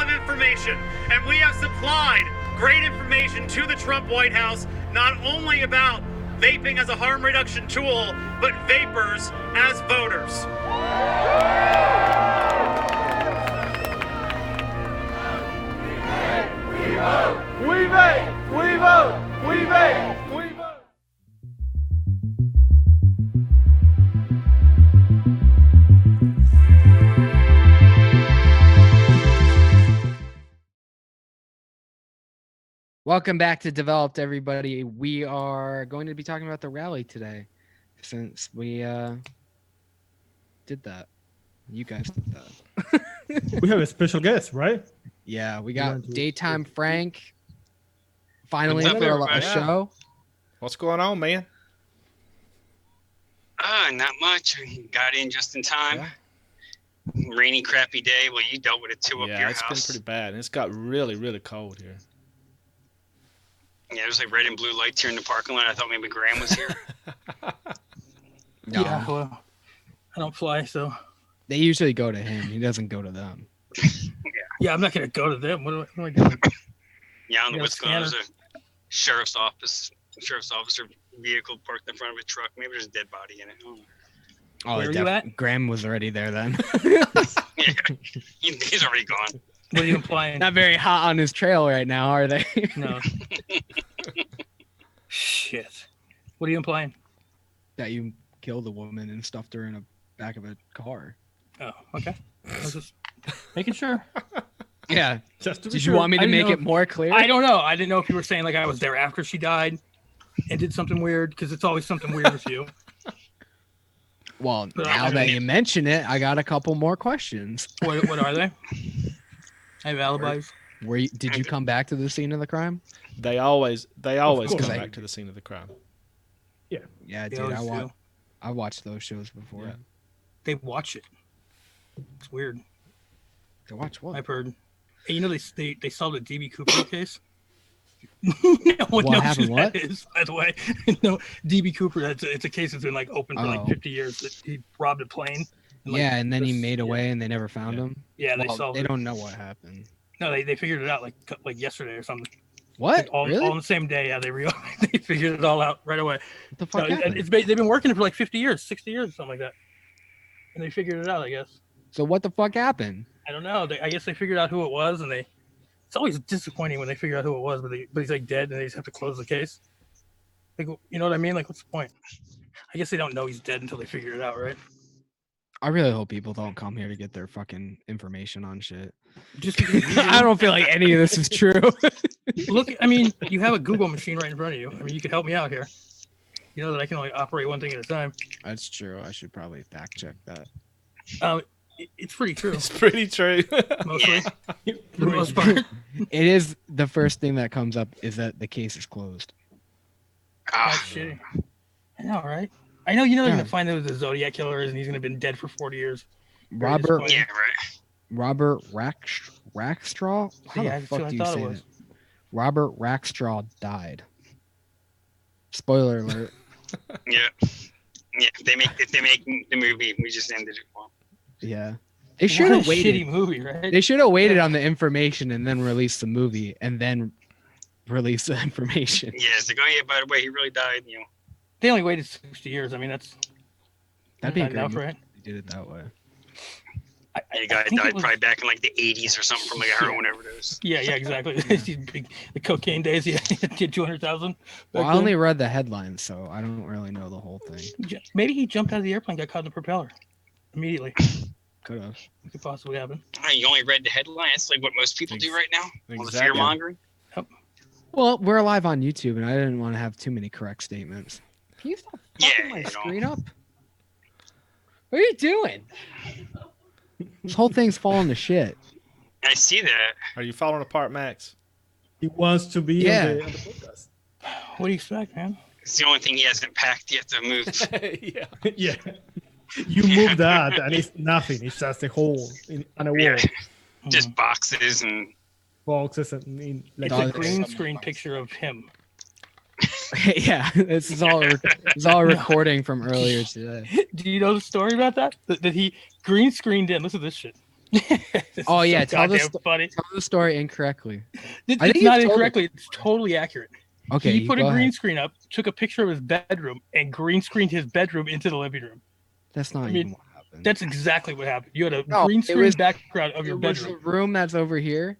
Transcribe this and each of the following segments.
of information, and we have supplied great information to the Trump White House, not only about vaping as a harm reduction tool, but vapors as voters. We vote! We vape! We vote! We vape! We vote! Welcome back to Developed, everybody. We are going to be talking about the rally today, since we did that. You guys did that. We have a special guest, right? Yeah, we got DayTimeFrank finally for a show. What's going on, man? Not much. Got in just in time. Yeah. Rainy, crappy day. Well, you dealt with it too up your house. Yeah, it's been pretty bad. And it's got really, really cold here. Yeah, there's like red and blue lights here in the parking lot. I thought maybe Graham was here. No. Yeah, well, I don't fly, so. They usually go to him. He doesn't go to them. Yeah, I'm not going to go to them. What am I doing? Yeah, on the what's going on. There's a sheriff's officer vehicle parked in front of a truck. Maybe there's a dead body in it. Oh, where are you at? Graham was already there then. Yeah, he's already gone. What are you implying? Not very hot on his trail right now, are they? No. Shit. What are you implying? That you killed a woman and stuffed her in the back of a car. Oh, okay. I was just making sure. Yeah. Just to be Did sure. you want me to make it more clear? I don't know. I didn't know if you were saying like I was there after she died and did something weird, because it's always something weird with you. Well, But now that you mention it, I got a couple more questions. What are they? I have alibis. Did you come back to the scene of the crime? They always come course. back to the scene of the crime. Yeah, They dude, always do. I watched those shows before. Yeah. They watch it. It's weird. To watch what? I've heard. Hey, you know they solved a DB Cooper case. No one What knows happened, who what? that is, by the way. No, DB Cooper. It's a case that's been like open for like 50 years. That he robbed a plane. And, like, Yeah, and then he made away, and they never found him. Yeah, they Well, solved they it. don't know what happened. No, they figured it out like yesterday or something. What? Like, all Really? on the same day. Yeah, they figured it all out right away. What the fuck No, happened? they've been working it for like 50 years, 60 years, or something like that. And they figured it out, I guess. So what the fuck happened? I don't know. I guess they figured out who it was, and it's always disappointing when they figure out who it was, but he's like dead, and they just have to close the case. Like, you know what I mean? Like, what's the point? I guess they don't know he's dead until they figure it out, right? I really hope people don't come here to get their fucking information on shit. Just because you I don't feel like any of this is true. look. I mean, you have a Google machine right in front of you. I mean, you could help me out here. You know that I can only operate one thing at a time. That's true. I should probably fact check that. It's pretty true, It's pretty true. mostly. For the most part. It is the first thing that comes up is that the case is closed. That's shitty. I know, right? I know. You know they're Yeah. gonna find out who the Zodiac killer is, and he's gonna been dead for 40 years. Robert Yeah, right. Rackstraw? How Yeah, the that's fuck what I do you thought it say was. that? Robert Rackstraw died. Spoiler alert. Yeah. Yeah. If they make the movie, we just ended it. Well, Yeah. They What should a have waited. shitty movie, right? They should have waited on the information and then released the movie and then release the information. yeah, it's like, oh yeah, by the way, he really died. You know. They only waited 60 years. I mean, that's That'd be a not great enough, movie right? if they did it that way. The guy think it died was- probably back in like the 80s or something from like a heroin overdose. Yeah, exactly. The cocaine days, he had 200,000. Well, I only read the headlines, so I don't really know the whole thing. Maybe he jumped out of the airplane, got caught in the propeller immediately. Could have. It could possibly happen. You only read the headline. It's like what most people do right now. All the fear Exactly. mongering. Well, we're live on YouTube, and I didn't want to have too many correct statements. Can you stop fucking my you know. screen up? What are you doing? This whole thing's falling to shit. I see that. Are you falling apart, Max? He wants to be Yeah. on the podcast. What do you expect, man? It's the only thing he hasn't packed yet to move. Yeah. Yeah. You move that, and it's nothing. It's just a hole on a wall. Yeah. Just boxes and Boxes and like It's a Dogs. green screen picture of him. Yeah, this is all recording from earlier today. Do you know the story about that? That he green screened in. Listen to this shit. This Oh is yeah, so tell goddamn the funny. tell the story incorrectly. It's I think not you told incorrectly. It's totally accurate. Okay, He you put a go green ahead. screen up, took a picture of his bedroom, and green screened his bedroom into the living room. That's not I mean, even what happened. That's exactly what happened. You had a No, green it screen was- background of your It was bedroom. the room that's over here.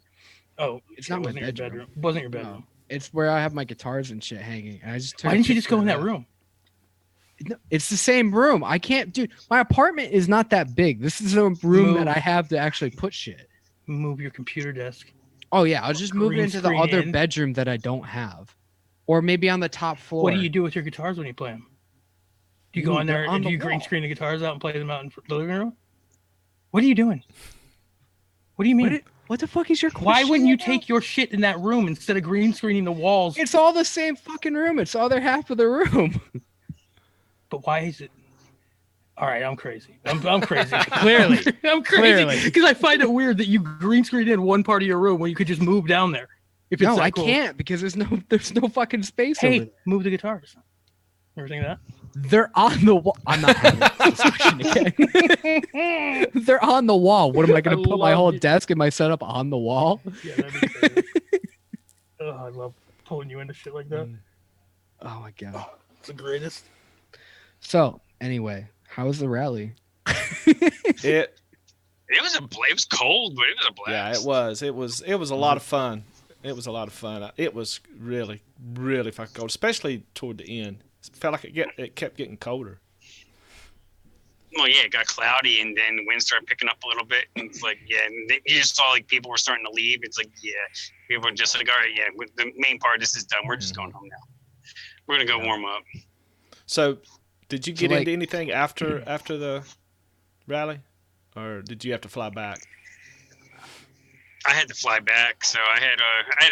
Oh, It's okay, not it my wasn't your bedroom. It wasn't your No, bedroom. it's where I have my guitars and shit hanging. And I just took Why a didn't you just picture go in of that room? No, it's the same room. I can't, dude. My apartment is not that big. This is a room that Move. I have to actually put shit. Move your computer desk. Oh yeah, I'll just move it Green into the screen other in. bedroom that I don't have, or maybe on the top floor. What do you do with your guitars when you play them? Do you go in They're there on and do the you green wall. screen the guitars out and play them out in the living room? What are you doing? What do you mean? What the fuck is your question? Why wouldn't you about? take your shit in that room instead of green screening the walls? It's all the same fucking room. It's the other half of the room. But why is it? All right, I'm crazy. I'm crazy. Clearly. I'm Clearly. crazy because I find it weird that you green screened in one part of your room when you could just move down there. If it's No, that I cool. can't because there's no fucking space over Hey, there. move the guitars. Ever think of They're on the wall. I'm not having this discussion again. that? They're on the wall. What am I going I to put my love whole you. desk and my setup on the wall? Yeah, that'd be crazy. Oh, I love pulling you into shit like that. Oh my god. It's the greatest. So anyway, how was the rally? It It was cold, but it was a blast. it was a lot of fun. It was a lot of fun. It was really fucking cold, especially toward the end. It felt like it kept getting colder. Well, yeah, it got cloudy, and then the wind started picking up a little bit. And it's like, yeah, and you just saw like people were starting to leave. It's like, yeah, people were just like, all right, yeah, the main part of this is done. We're just going home now. We're gonna go warm up. So, did you get like- into anything after the rally, or did you have to fly back? I had to fly back, so I had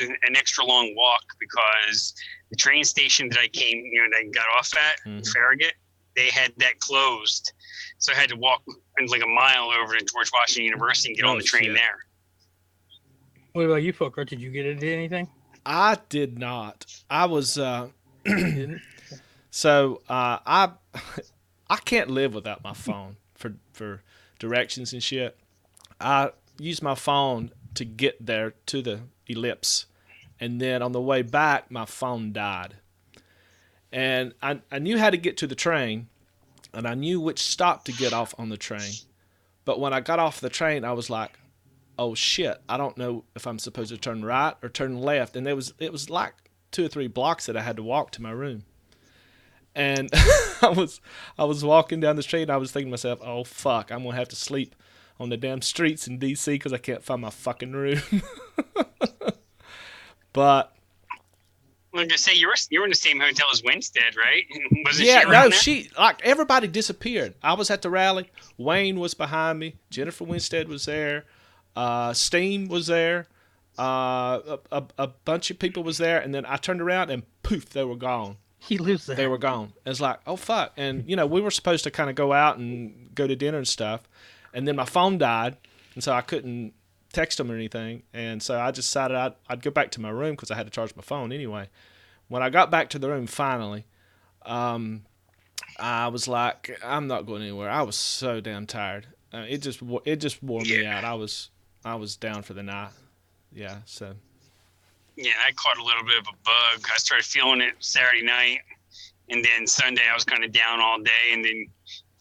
an extra long walk because the train station that I got off at, Farragut, they had that closed. So I had to walk like a mile over to George Washington University and get on the train shit. there. What about you, Folkart? Did you get into anything? I did not. I was You didn't? so I can't live without my phone for directions and shit. I use my phone to get there to the ellipse, and then on the way back my phone died. And I knew how to get to the train, and I knew which stop to get off on the train. But when I got off the train, I was like, oh shit, I don't know if I'm supposed to turn right or turn left. And it was like 2 or 3 blocks that I had to walk to my room. And I was walking down the street, and I was thinking to myself, oh fuck, I'm gonna have to sleep on the damn streets in DC because I can't find my fucking room. But Like I say, you were in the same hotel as Winstead, right? Was it yeah, she around no, there? everybody disappeared. I was at the rally. Wayne was behind me. Jennifer Winstead was there. Steam was there. A bunch of people was there, and then I turned around and poof, they were gone. He lives there. They were gone. It's like, oh fuck. And we were supposed to kind of go out and go to dinner and stuff, and then my phone died, and so I couldn't text them or anything, and so I decided I'd go back to my room because I had to charge my phone anyway. When I got back to the room finally, I was like, I'm not going anywhere. I was so damn tired. It just wore me out. I was down for the night. Yeah, so. Yeah, I caught a little bit of a bug. I started feeling it Saturday night, and then Sunday I was kind of down all day, and then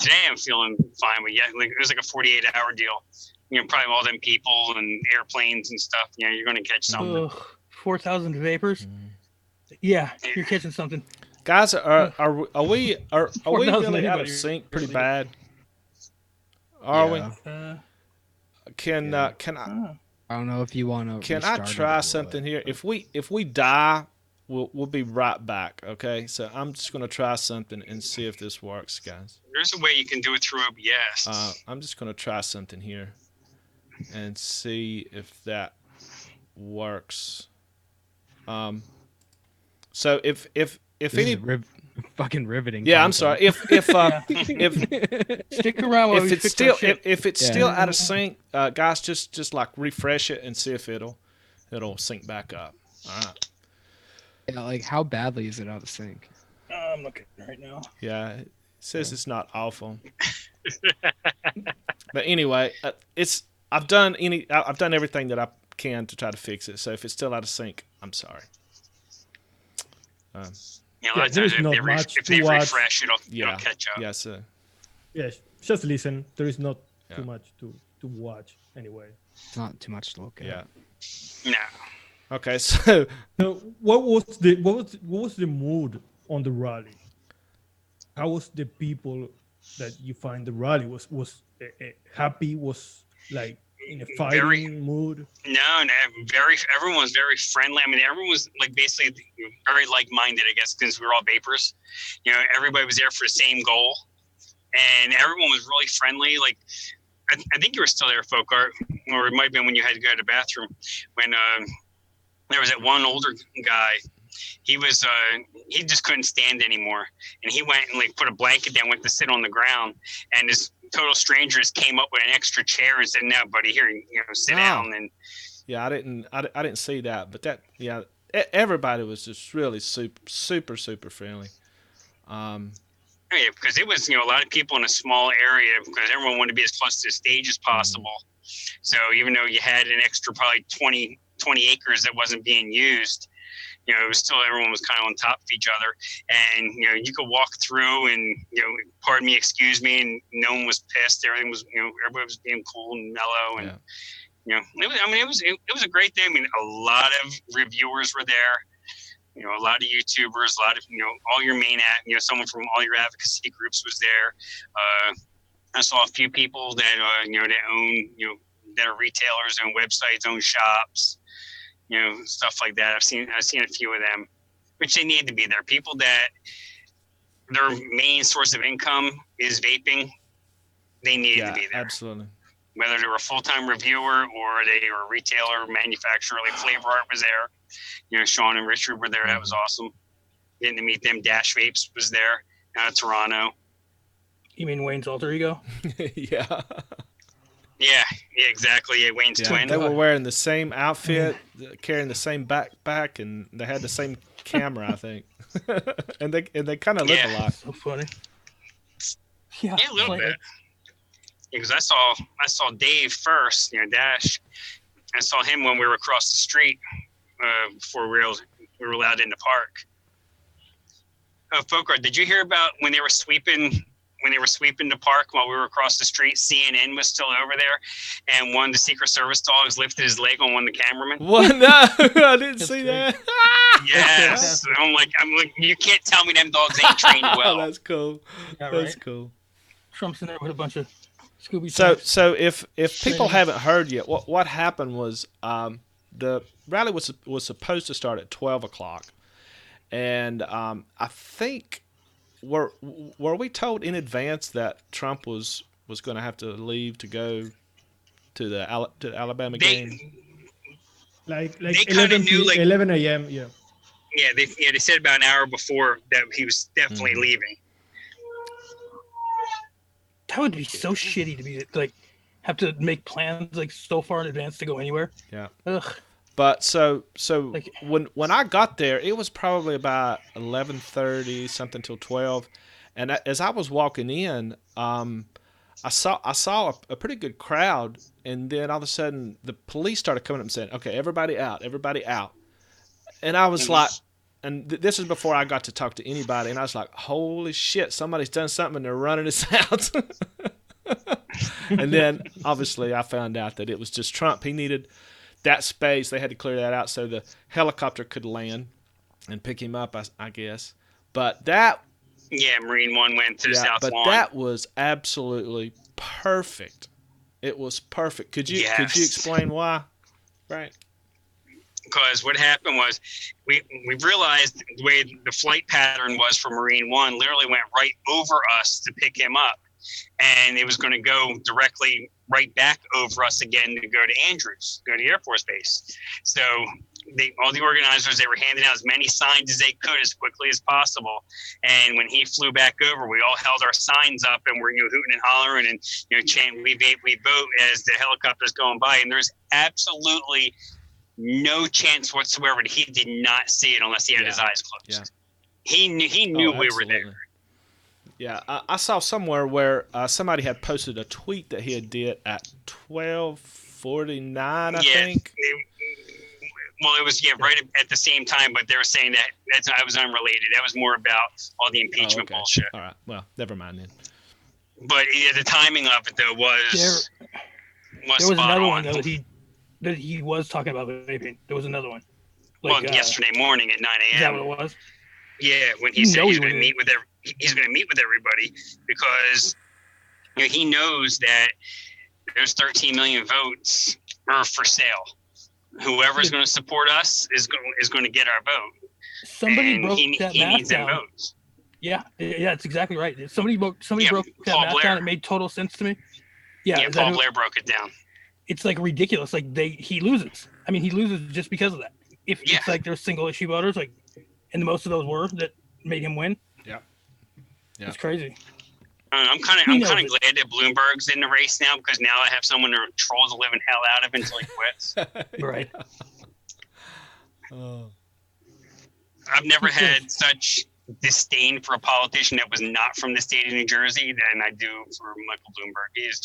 today I'm feeling fine. But yeah, like, it was like a 48-hour deal. Probably all them people and airplanes and stuff. You're going to catch something. Ugh, 4,000 vapors. Yeah, you're catching something. Guys, are we 4,000 really out of anybody sync pretty barely bad? Are Yeah. we? Can I I don't know if you want to. can I try something here? If we die, we'll be right back. Okay, so I'm just gonna try something and see if this works, guys. There's a way you can do it through OBS. I'm just gonna try something here and see if that works. So if This any is fucking riveting. yeah, I'm content. sorry. If Stick around while if we it's fix still our shit. if it's Yeah. still out of sync, guys, just like refresh it and see if it'll sync back up. All right. Yeah, like how badly is it out of sync? I'm looking right now. Yeah, it says it's not awful. But anyway, I've done everything that I can to try to fix it. So if it's still out of sync, I'm sorry. A lot Yeah, of there times is not much if to they watch. refresh, it'll Yeah. catch up. Yes. Yes, just listen. There is not Yeah. too much to watch anyway. It's not too much to look at. Yeah. No. Okay. So So what was the mood on the rally? How was the people that you find the rally was happy? Was like in a fighting mood? No, everyone was very friendly. I mean, everyone was like basically very like-minded, I guess, because we were all vapors. Everybody was there for the same goal, and everyone was really friendly. Like, I think you were still there, Folkart, or it might have been when you had to go to the bathroom. When there was that one older guy, he just couldn't stand anymore, and he went and like put a blanket down, went to sit on the ground, and this total strangers came up with an extra chair and said, "No, buddy, here, sit down." And yeah, I didn't see that, but everybody was just really super friendly. Yeah, because it was a lot of people in a small area because everyone wanted to be as close to the stage as possible. So even though you had an extra probably 20 acres that wasn't being used, it was still everyone was kind of on top of each other, and you could walk through and pardon me, excuse me, and no one was pissed. Everything was everybody was being cool and mellow, and it was a great day. I mean, a lot of reviewers were there, a lot of YouTubers, a lot of all your main someone from all your advocacy groups was there. I saw a few people that that own that are retailers, own websites, own shops. Stuff like that. I've seen a few of them, which they need to be there. People that their main source of income is vaping, they needed to be there. Absolutely. Whether they were a full-time reviewer or they were a retailer, manufacturer, like Flavor Art was there. Sean and Richard were there. That was awesome. Getting to meet them. Dash Vapes was there out of Toronto. You mean Wayne's alter ego? Yeah. Yeah, exactly. Yeah, Wayne's twin. They were wearing the same outfit, carrying the same backpack, and they had the same camera, I think. and they kind of look alike. So funny. Yeah, a little bit. Because I saw Dave first, Dash. I saw him when we were across the street before we were allowed in the park. Oh, Folkart, did you hear about when they were sweeping the park while we were across the street? CNN was still over there, and one of the Secret Service dogs lifted his leg on one of the cameramen. What? No, I didn't see that. Yes, I'm like, you can't tell me them dogs ain't trained well. That's cool. Yeah, That's right? cool. Trump's in there with a bunch of Scooby. So if people haven't heard yet, what happened was the rally was supposed to start at 12 o'clock, and I think. Were we told in advance that Trump was going to have to leave to go to the Alabama game? Like they 11 knew, 11 a.m. Yeah. Yeah, they said about an hour before that he was definitely leaving. That would be so shitty to be like have to make plans like so far in advance to go anywhere. Yeah. Ugh. But so when I got there, it was probably about 11:30 something till 12, and as I was walking in, I saw a pretty good crowd, and then all of a sudden the police started coming up and saying, "Okay, everybody out," and I was like, and this is before I got to talk to anybody, and I was like, "Holy shit, somebody's done something and they're running us out." And then obviously I found out that it was just Trump. He needed that space. They had to clear that out so the helicopter could land and pick him up, I guess. But that... Yeah, Marine One went to the South Lawn. But that was absolutely perfect. It was perfect. Could you explain why? Right. Because what happened was we realized the way the flight pattern was for Marine One literally went right over us to pick him up. And it was going to go directly right back over us again to go to Andrews, go to the Air Force Base. So all the organizers, they were handing out as many signs as they could as quickly as possible. And when he flew back over, we all held our signs up and we're hooting and hollering and chanting, "We vape, we vote," as the helicopter's going by. And there's absolutely no chance whatsoever that he did not see it unless he had his eyes closed. Yeah. He knew we were there. Yeah, I saw somewhere where somebody had posted a tweet that he had did at 12:49, I think. Well, it was right at the same time, but they were saying that I was unrelated. That was more about all the impeachment bullshit. All right, well, never mind then. But the timing of it though was there was another one though that he was talking about vaping. There was another one. Like, yesterday morning at 9 a.m. Is that what it was? Yeah, when he said he's going to meet with everybody because he knows that there's 13 million votes are for sale. Whoever's going to support us is going to get our vote. Somebody broke that math down. Votes. Yeah, that's exactly right. Somebody broke that math down. It made total sense to me. Yeah, Paul Blair broke it down. It's like ridiculous. Like he loses. I mean, he loses just because of that. If it's like there's single issue voters, like, and most of those were that made him win. Yeah, it's crazy. I'm kind of glad that Bloomberg's in the race now because now I have someone to troll the living hell out of until he quits. Right. I've never had such disdain for a politician that was not from the state of New Jersey than I do for Michael Bloomberg. He's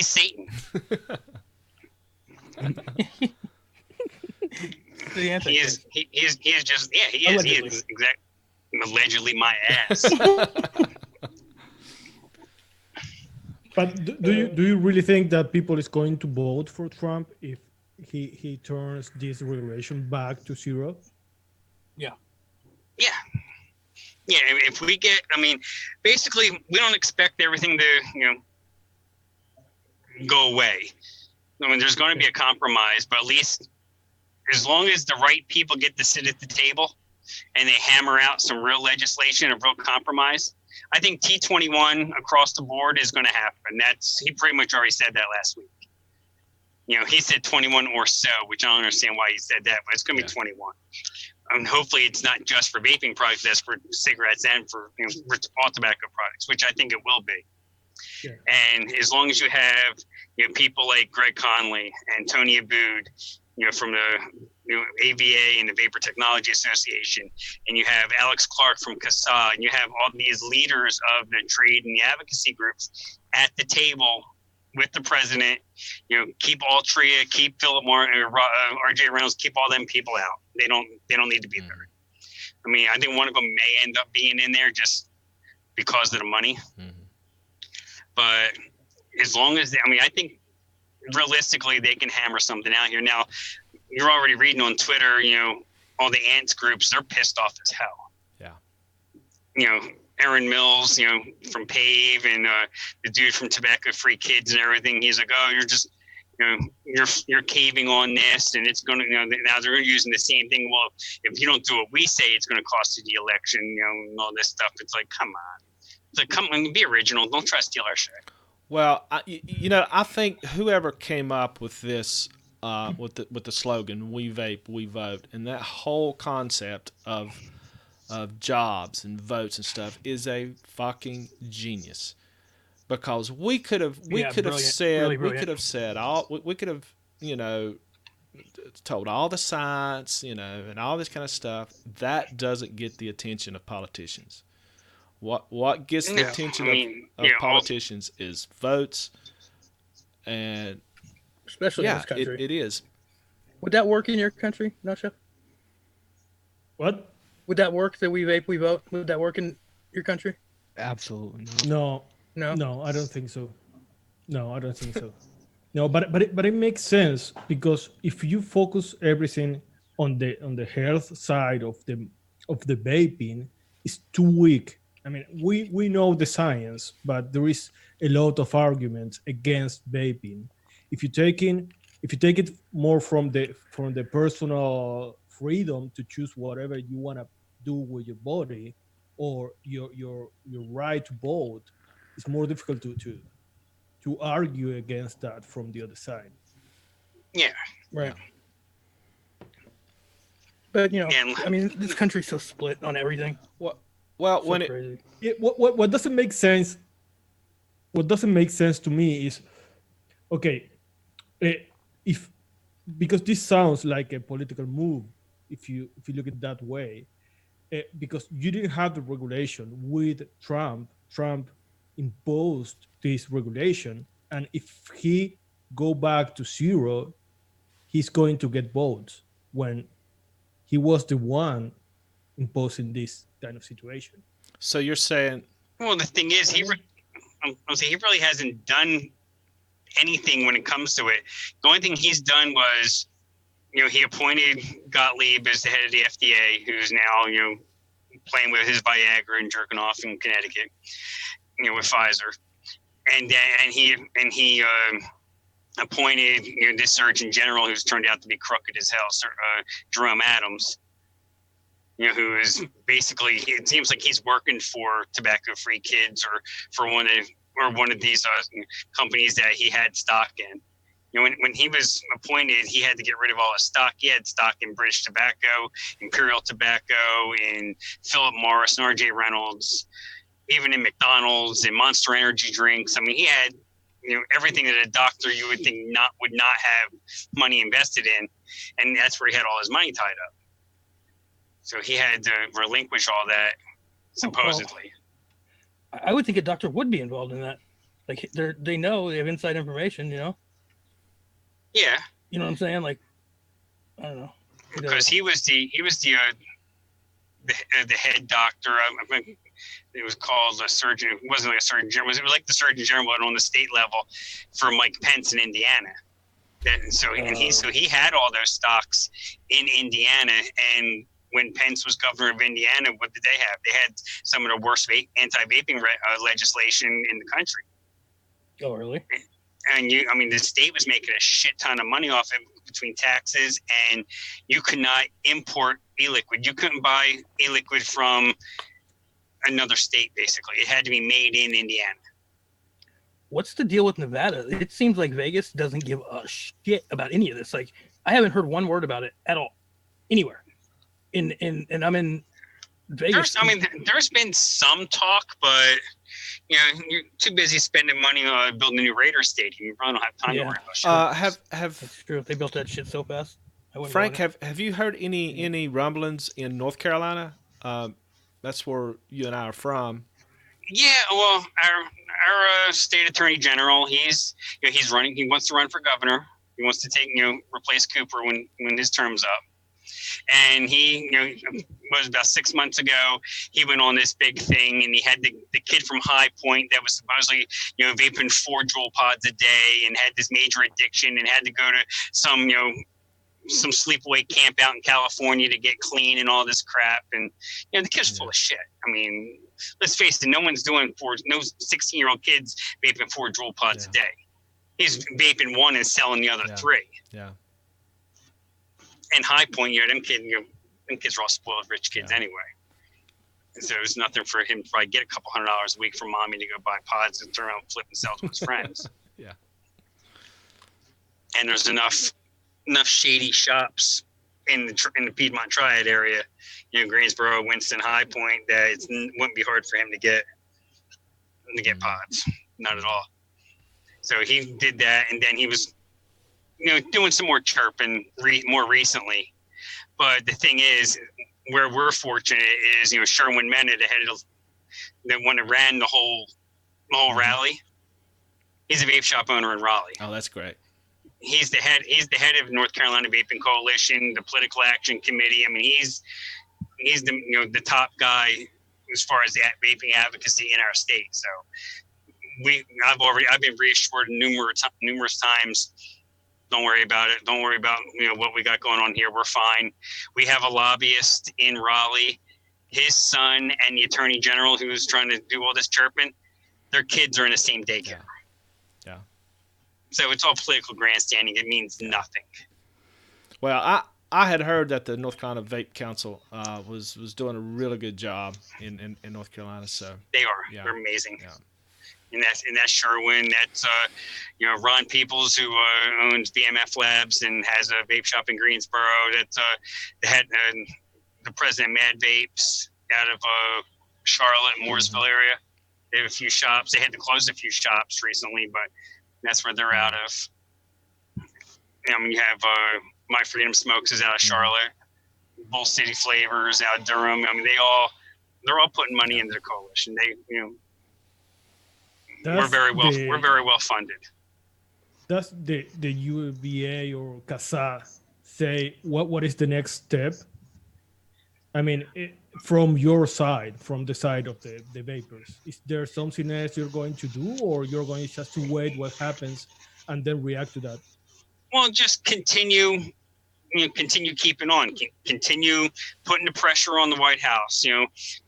Satan. He is exactly allegedly my ass. But do you really think that people is going to vote for Trump if he turns this regulation back to zero? Yeah. If we get, basically, we don't expect everything to go away. There's going to be a compromise, but at least as long as the right people get to sit at the table and they hammer out some real legislation, a real compromise, I think T21 across the board is going to happen. He pretty much already said that last week. He said 21 or so, which I don't understand why he said that, but it's going to be 21. Hopefully it's not just for vaping products, that's for cigarettes and for all tobacco products, which I think it will be. Yeah. And as long as you have people like Greg Conley and Tony Abood, from the AVA and the Vapor Technology Association, and you have Alex Clark from CASA, and you have all these leaders of the trade and the advocacy groups at the table with the president, keep Altria, keep Philip Moore, RJ Reynolds, keep all them people out. They don't need to be there. I think one of them may end up being in there just because of the money. Mm-hmm. But as long as I think realistically they can hammer something out here. Now, you're already reading on Twitter, all the ants groups, they're pissed off as hell. Yeah. Aaron Mills, from PAVE, and the dude from Tobacco Free Kids and everything. He's like, oh, you're just, you're caving on this, and it's going to, now they're using the same thing. Well, if you don't do what we say, it's going to cost you the election, and all this stuff. It's like, come on. It's like, come on, be original. Don't try to steal our shit. Well, I think whoever came up with this, with the slogan "We vape, we vote," and that whole concept of jobs and votes and stuff is a fucking genius, because we could have told all the science, and all this kind of stuff. That doesn't get the attention of politicians. What gets the attention of politicians is votes, and especially in this country. It is. Would that work in your country, no, Chef? What? Would that work, that we vape, we vote? Would that work in your country? Absolutely not. No, I don't think so. No, but it makes sense, because if you focus everything on the health side of the vaping, it's too weak. We know the science, but there is a lot of arguments against vaping. If you take it more from the personal freedom to choose whatever you want to do with your body, or your right to vote, it's more difficult to argue against that from the other side. Yeah. Right. But this country's so split on everything. Well, so when what doesn't make sense, to me is, okay, because this sounds like a political move if you look at it that way, because you didn't have the regulation with Trump. Trump imposed this regulation, and if he go back to zero, he's going to get votes when he was the one imposing this kind of situation. So you're saying, Well, the thing is, I'll say he really hasn't done anything when it comes to it. The only thing he's done was, he appointed Gottlieb as the head of the FDA, who's now, playing with his Viagra and jerking off in Connecticut, with Pfizer, and he appointed this Surgeon General who's turned out to be crooked as hell, Jerome Adams. Who is basically, it seems like he's working for tobacco-free kids or for one of these companies that he had stock in. When he was appointed, he had to get rid of all his stock. He had stock in British Tobacco, Imperial Tobacco, in Philip Morris and R.J. Reynolds, even in McDonald's and Monster Energy drinks. I mean, he had everything that a doctor you would think would not have money invested in, and that's where he had all his money tied up. So he had to relinquish all that, supposedly. Well, I would think a doctor would be involved in that. Like they know, they have inside information, Yeah. You know what I'm saying? Like, I don't know. Because he was the head doctor. It was called a surgeon. It wasn't like a surgeon general. It was like the surgeon general, but on the state level for Mike Pence in Indiana. So he had all those stocks in Indiana, and when Pence was governor of Indiana, what did they have? They had some of the worst anti-vaping legislation in the country. Oh, really? And the state was making a shit ton of money off it between taxes, and you could not import e-liquid. You couldn't buy e-liquid from another state, basically. It had to be made in Indiana. What's the deal with Nevada? It seems like Vegas doesn't give a shit about any of this. Like, I haven't heard one word about it at all, anywhere. And I'm in Vegas. There's been some talk, but you're too busy spending money on building a new Raiders stadium. You probably don't have time to worry about shit. That's true. They built that shit so fast. Frank, have you heard any rumblings in North Carolina? That's where you and I are from. Yeah, well, our state attorney general, he's running. He wants to run for governor. He wants to replace Cooper when his term's up. And he, was about 6 months ago, he went on this big thing, and he had the kid from High Point that was supposedly, vaping 4 Juul pods a day and had this major addiction and had to go to some sleepaway camp out in California to get clean and all this crap. And, the kid's full of shit. I mean, let's face it, no 16-year-old kid's vaping 4 Juul pods a day. He's vaping 1 and selling the other 3. Yeah. And High Point, them kids are all spoiled rich kids anyway. And so there's nothing for him to probably get a couple $100 a week from mommy to go buy pods and turn around and flip and sell to his friends. Yeah. And there's enough shady shops in the Piedmont Triad area, Greensboro, Winston, High Point, that it wouldn't be hard for him to get pods. Not at all. So he did that, and then he was doing some more chirping more recently. But the thing is, where we're fortunate is, Sherwin Mennett, the one that ran the whole rally. He's a vape shop owner in Raleigh. Oh, that's great. He's the head of North Carolina Vaping Coalition, the Political Action Committee. I mean, he's the top guy as far as the vaping advocacy in our state. So I've been reassured numerous times. Don't worry about it. Don't worry about what we got going on here. We're fine. We have a lobbyist in Raleigh. His son and the attorney general who's trying to do all this chirping, their kids are in the same daycare. Yeah. So it's all political grandstanding. It means nothing. Well, I had heard that the North Carolina Vape Council was doing a really good job in North Carolina. So they are. Yeah. They're amazing. Yeah. And that's Sherwin. That's Ron Peoples, who owns BMF Labs and has a vape shop in Greensboro. That's the president of Mad Vapes out of Charlotte, Mooresville area. They have a few shops. They had to close a few shops recently, but that's where they're out of. You have My Freedom Smokes is out of Charlotte. Bull City Flavors out of Durham. I mean, they're all putting money into the coalition. We're very well funded. Does the UVA or CASA say what is the next step? I mean, from your side, from the side of the vapors, is there something else you're going to do, or you're going just to wait what happens and then react to that? Well, just continue keeping on, continue putting the pressure on the White House,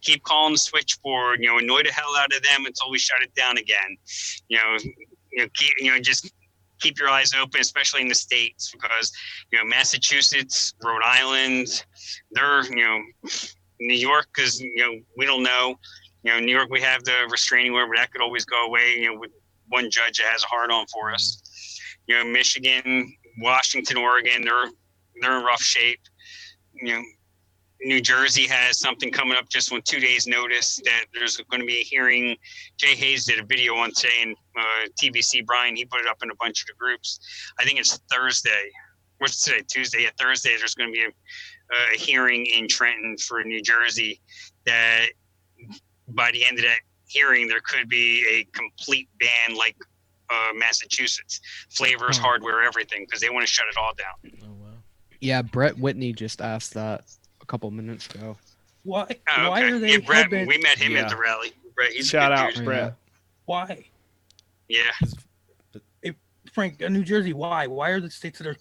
keep calling the switchboard, annoy the hell out of them until we shut it down again. Just keep your eyes open, especially in the States, because, Massachusetts, Rhode Island, they're, New York, because, we don't know, New York, we have the restraining order, but that could always go away, with one judge that has a hard on for us. Michigan, Washington, Oregon, they're in rough shape. New Jersey has something coming up just on 2 days' notice that there's going to be a hearing. Jay Hayes did a video on today, and TBC Brian, he put it up in a bunch of the groups. I think it's Thursday. What's today? Tuesday. Yeah, Thursday. There's going to be a hearing in Trenton for New Jersey. That by the end of that hearing, there could be a complete ban, like Massachusetts, flavors, hardware, everything, because they want to shut it all down. Oh wow. Yeah, Brett Whitney just asked that a couple minutes ago. Why? Oh, Why okay. are they? Yeah, Brett, hell-bent- we met him Yeah. at the rally. Brett, he's a Shout good out, dude. Brett. Why? Yeah. Frank, New Jersey. Why? Why are the states that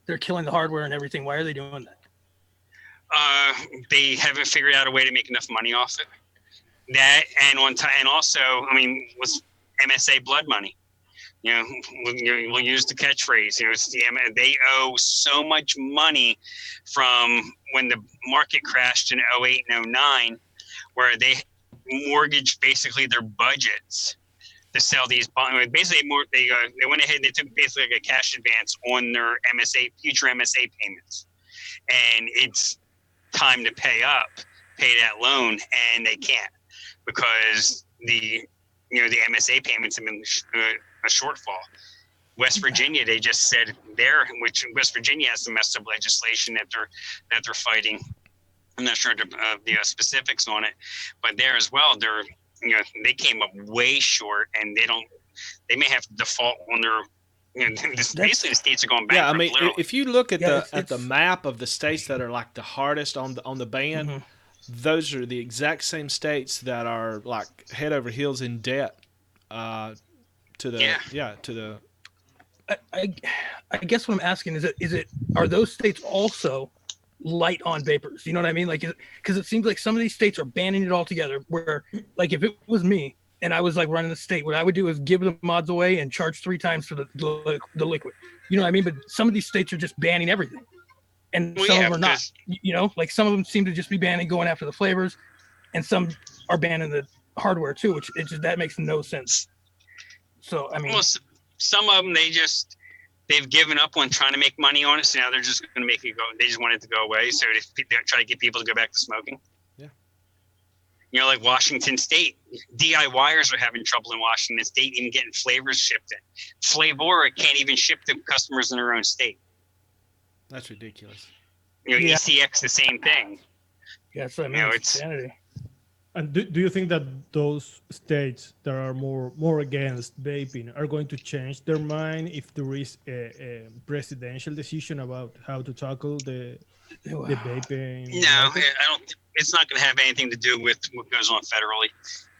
they're killing the hardware and everything? Why are they doing that? They haven't figured out a way to make enough money off it. That and on time, and also, I mean, was MSA blood money. We'll use the catchphrase. They owe so much money from when the market crashed in 08 and 09, where they mortgaged basically their budgets to sell these bonds. Basically, they went ahead and they took basically like a cash advance on their future MSA payments, and it's time to pay that loan, and they can't because the MSA payments have been a shortfall. West Virginia, they just said which West Virginia has some messed up legislation that they're fighting. I'm not sure the specifics on it, but there as well, they came up way short, and they may have to default on their. Basically, the states are going bankrupt. Yeah, I mean, literally. if you look at it's the map of the states that are like the hardest on the ban, Mm-hmm. those are the exact same states that are like head over heels in debt. To the. I guess what I'm asking is are those states also light on vapors? You know what I mean? Like, because it seems like some of these states are banning it altogether. Where, like, if it was me and I was like running the state, what I would do is give the mods away and charge 3 times for the liquid. You know what I mean? But some of these states are just banning everything, and some of them are not. Like some of them seem to just be banning going after the flavors, and some are banning the hardware too, which that makes no sense. So I mean, well, some of them they've given up on trying to make money on it, so now they're just going to make it go. They just want it to go away, so they try to get people to go back to smoking. Yeah. Like Washington State, DIYers are having trouble in Washington State even getting flavors shipped in. Flavor can't even ship to customers in their own state. That's ridiculous. ECX the same thing. yeah, so I mean, it's insanity. And do you think that those states that are more against vaping are going to change their mind if there is a presidential decision about how to tackle the vaping? No, I don't. It's not going to have anything to do with what goes on federally.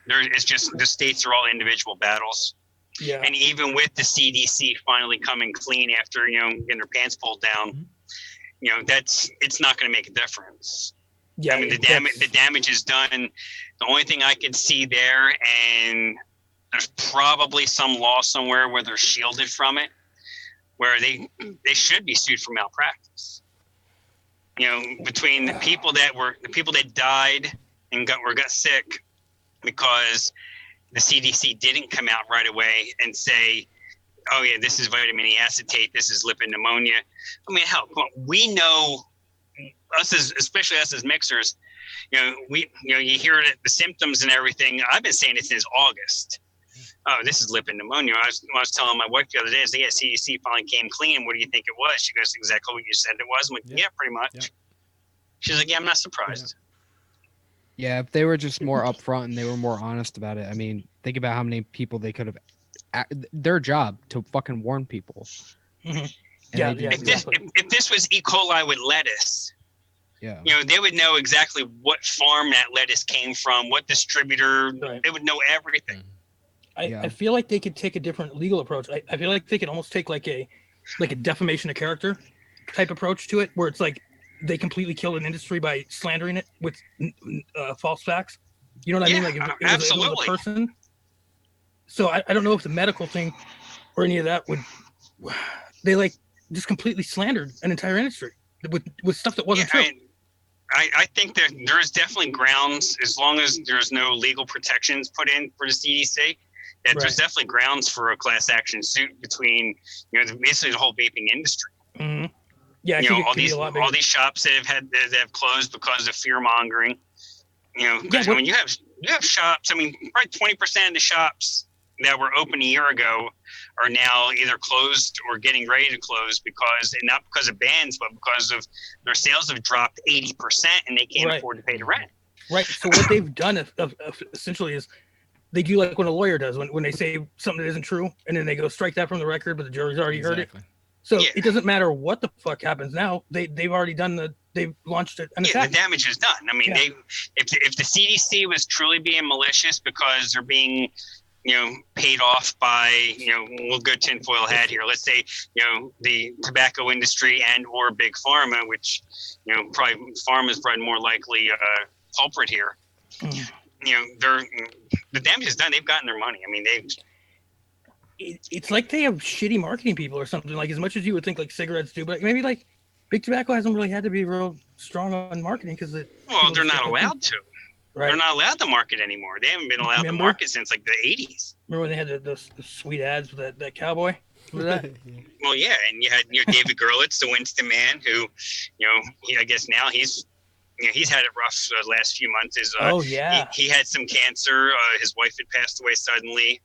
It's just the states are all individual battles. Yeah. And even with the CDC finally coming clean after getting their pants pulled down, it's not going to make a difference. Yeah, I mean, the damage is done. The only thing I can see there, and there's probably some law somewhere where they're shielded from it, where they should be sued for malpractice. Between the people that died and got sick because the CDC didn't come out right away and say, "Oh yeah, this is vitamin E acetate, this is lipid pneumonia." I mean, hell, we know. Especially us as mixers, you hear the symptoms and everything. I've been saying it since August. Oh, this is lipid pneumonia. I was telling my wife the other day, CDC finally came clean. What do you think it was? She goes, exactly what you said it was. I'm like, yeah pretty much. She's like, yeah, I'm not surprised. Yeah, if they were just more upfront and they were more honest about it. I mean, think about how many people they could have. Their job to fucking warn people. Mm-hmm. Yeah, If this was E. coli with lettuce, yeah, they would know exactly what farm that lettuce came from, what distributor. Right. They would know everything. I feel like they could take a different legal approach. I feel like they could almost take like a defamation of character type approach to it, where it's like they completely killed an industry by slandering it with false facts. You know what I mean? Like if it was a person. So I don't know if the medical thing or any of that would. They like just completely slandered an entire industry with stuff that wasn't true. I think that there's definitely grounds, as long as there's no legal protections put in for the CDC, that there's definitely grounds for a class action suit between, basically the whole vaping industry. Mm-hmm. Yeah, all these shops that have closed because of fear mongering. Because when you have shops, I mean, probably 20% of the shops that were open a year ago are now either closed or getting ready to close not because of bans, but because of their sales have dropped 80% and they can't afford to pay the rent. Right. So what they've done essentially is they do like what a lawyer does when they say something that isn't true, and then they go strike that from the record, but the jury's already heard it. So it doesn't matter what the fuck happens now. They've already done they've launched an attack. The damage is done. I mean, if the CDC was truly being malicious because they're being paid off by, we'll go tinfoil hat here. Let's say, the tobacco industry and or big pharma, which, probably pharma is probably more likely culprit here. The damage is done. They've gotten their money. I mean, it's like they have shitty marketing people or something. Like as much as you would think like cigarettes do, but maybe like big tobacco hasn't really had to be real strong on marketing because they're not allowed to. Right. They're not allowed to market anymore. They haven't been allowed to market since like the 80s. Remember when they had the sweet ads with that cowboy? Remember that? Well, yeah, and you had David Gerlitz, the Winston man, who, I guess now he's had it rough the last few months. He had some cancer. His wife had passed away suddenly,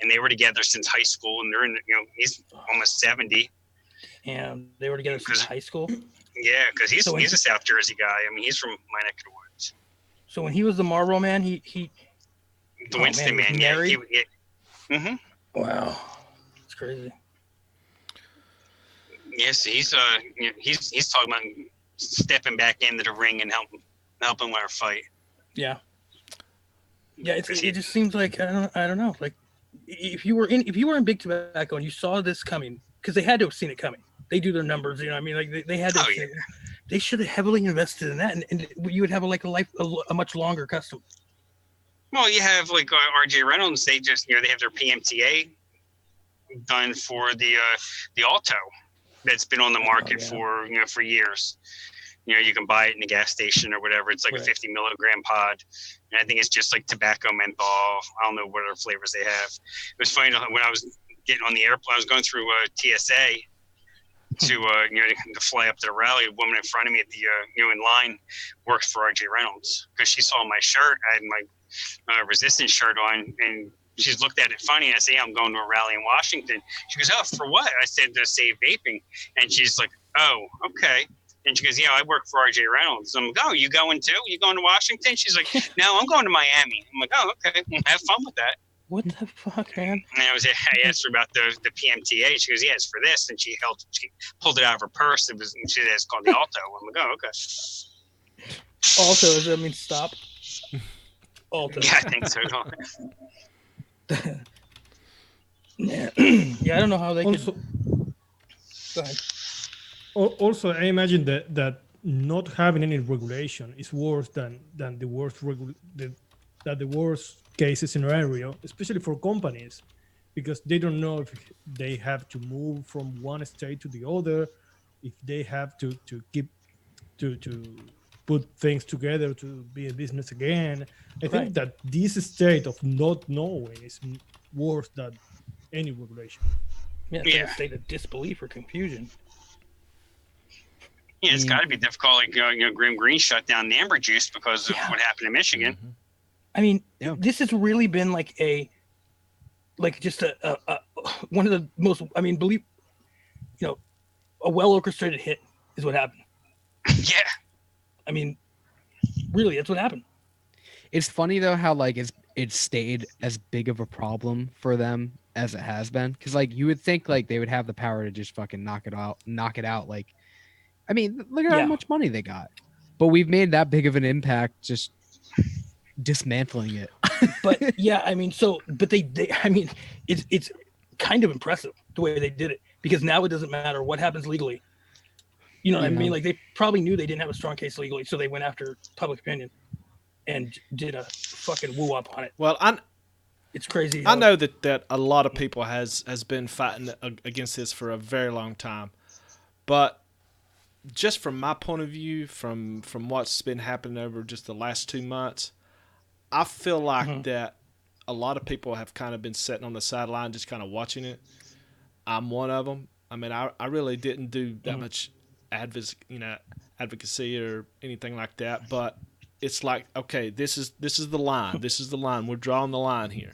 and they were together since high school. And they're in, he's almost 70. And they were together since high school. Yeah, because he's a South Jersey guy. I mean, he's from my neck of the woods. So when he was the Marlboro man, the Winston man, married? Mm-hmm. Wow, it's crazy. Yes, he's talking about stepping back into the ring and helping let her fight. Yeah. It just seems like I don't know. Like if you were in big tobacco and you saw this coming, because they had to have seen it coming. They do their numbers, What I mean? Like they had to. They should have heavily invested in that, and you would have a much longer custom. Well, you have like RJ Reynolds. They just they have their PMTA done for the Alto that's been on the market for years. You can buy it in the gas station or whatever. It's like a 50 milligram pod, and I think it's just like tobacco menthol. I don't know what other flavors they have. It was funny when I was getting on the airplane. I was going through TSA. To fly up to the rally, a woman in front of me at the in line worked for RJ Reynolds because she saw my shirt. I had my resistance shirt on, and she's looked at it funny. And I say, I'm going to a rally in Washington. She goes, oh, for what? I said, to save vaping. And she's like, oh, okay. And she goes, yeah, I work for RJ Reynolds. I'm like, oh, you going too? You going to Washington? She's like, no, I'm going to Miami. I'm like, oh, okay. Have fun with that. What the fuck, man? And I asked her about the PMTA. She goes, yeah, it's for this. And she pulled it out of her purse. It's called the Alto. I'm like, oh, okay. Alto, does that mean stop? Alto. Yeah, I think so. Yeah, I don't know how they could. Go ahead. Also, I imagine that not having any regulation is worse than the worst case scenario, especially for companies, because they don't know if they have to move from one state to the other, if they have to put things together to be a business again. I think that this state of not knowing is worse than any regulation. Yeah, a state of disbelief or confusion. Yeah, it's got to be difficult. Like Grim Green shut down the amber juice because of what happened in Michigan. Mm-hmm. I mean, this has really been like just a one of the most. I mean, a well orchestrated hit is what happened. Yeah. I mean, really, that's what happened. It's funny though how like it stayed as big of a problem for them as it has been, because like you would think like they would have the power to just fucking knock it out. Like, I mean, look at how Yeah. much money they got, but we've made that big of an impact just dismantling it. But yeah, I mean, but they I mean, it's kind of impressive the way they did it, because now it doesn't matter what happens legally. You know what I Yeah. mean? Like, they probably knew they didn't have a strong case legally, so they went after public opinion and did a fucking woo up on it. Well, It's crazy. I know that a lot of people has been fighting against this for a very long time, but just from my point of view, from what's been happening over just the last 2 months, I feel like that a lot of people have kind of been sitting on the sideline just kind of watching it. I'm one of them. I mean, I really didn't do that much advocacy or anything like that, but it's like, okay, this is the line. This is the line. We're drawing the line here,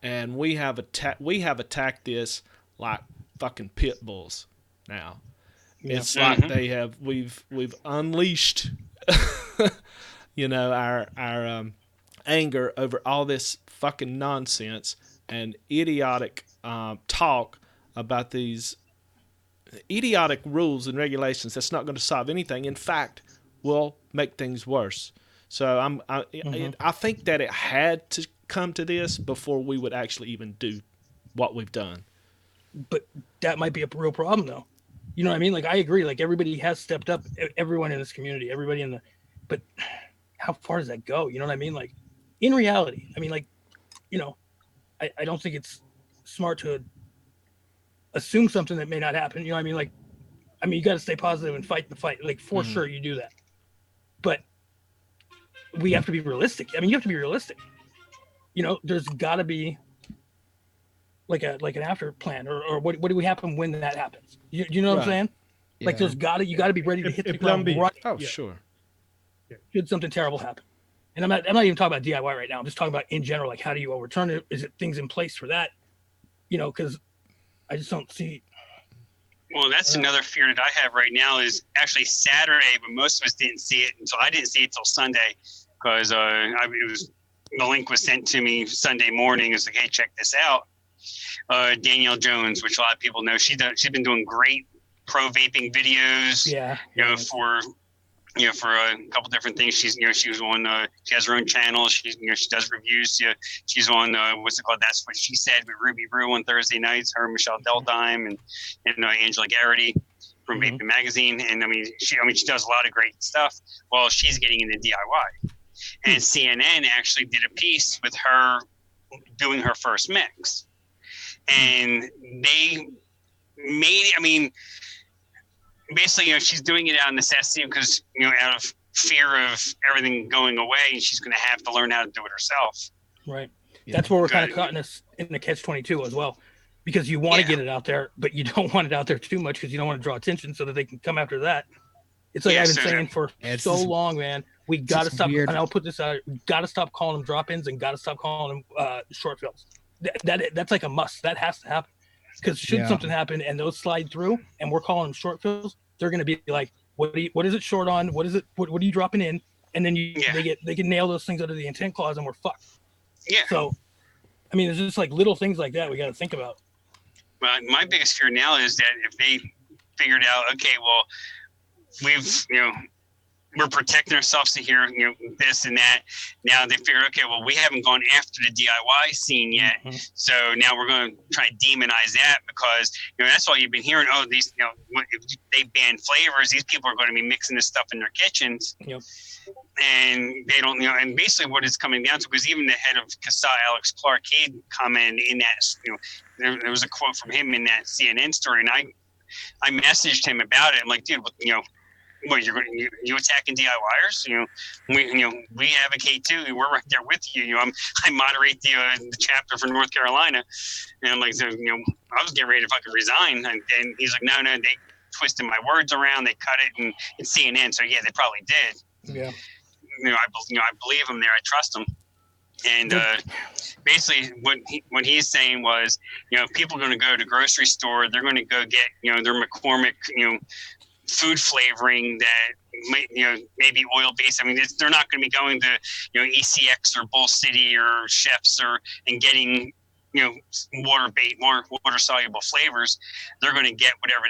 and we have attacked this like fucking pit bulls now. Yeah. It's like we've unleashed, our anger over all this fucking nonsense and idiotic talk about these idiotic rules and regulations that's not going to solve anything. In fact, will make things worse. So I think that it had to come to this before we would actually even do what we've done. But that might be a real problem, though. You know what I mean? Like, I agree. Like, everybody has stepped up. Everyone in this community, but how far does that go? You know what I mean? Like, in reality, I mean, like, I don't think it's smart to assume something that may not happen. You know what I mean? Like, you got to stay positive and fight the fight. Like, for sure, you do that. But we have to be realistic. I mean, you have to be realistic. There's got to be like an after plan, or what do we happen when that happens? You know what I'm saying? Yeah. Like, you got to be ready to hit the plan ground B. right. Oh, sure. Should something terrible happen. And I'm not even talking about DIY right now. I'm just talking about in general. Like, how do you overturn it? Is it things in place for that? Because I just don't see. Well, that's another fear that I have right now is actually Saturday, but most of us didn't see it until I didn't see it till Sunday, because the link was sent to me Sunday morning. It's like, hey, check this out. Danielle Jones, which a lot of people know, she's been doing great pro vaping videos. Yeah. For a couple different things. She was on. She has her own channel. She does reviews. She's on what's it called? That's What She Said with Ruby Brew on Thursday nights. Her, Michelle Deldime, and Angela Garrity from Vaping Magazine. And she does a lot of great stuff. Well, she's getting into DIY, and CNN actually did a piece with her doing her first mix, and they made. Basically, she's doing it out of necessity because, out of fear of everything going away, and she's going to have to learn how to do it herself. Right. That's where we're kind of caught in the catch-22 as well, because you want to get it out there, but you don't want it out there too much because you don't want to draw attention so that they can come after that. It's like I've been saying for so long, man. We got to stop, and I'll put this out. We got to stop calling them drop-ins and got to stop calling them short fills. That's like a must. That has to happen. Because should something happen and those slide through and we're calling them short fills, they're going to be like, what is it short on? What is it? What are you dropping in? And then they can nail those things under the intent clause and we're fucked. Yeah. So, it's just like little things like that we got to think about. Well, my biggest fear now is that if they figured out, okay, well, we've, we're protecting ourselves to hear, this and that. Now they figure, okay, well, we haven't gone after the DIY scene yet. So now we're going to try and demonize that because, that's all you've been hearing. Oh, these, if they ban flavors, these people are going to be mixing this stuff in their kitchens. Yep. And they don't, and basically what it's coming down to, because even the head of CASA, Alex Clark, he commented in that, there was a quote from him in that CNN story. And I messaged him about it. I'm like, dude, what, you attacking DIYers? We advocate too. We're right there with you. I moderate the chapter for North Carolina, and I'm like, so, I was getting ready to fucking resign, and he's like, no, they twisted my words around, they cut it, and it's CNN. So yeah, they probably did. Yeah. I believe him there. I trust him. And basically, what he's saying was, people are going to go to grocery store. They're going to go get, their McCormick, food flavoring that maybe oil based. I mean, they're not going to be going to ECX or Bull City or Chefs and getting water soluble flavors. They're going to get whatever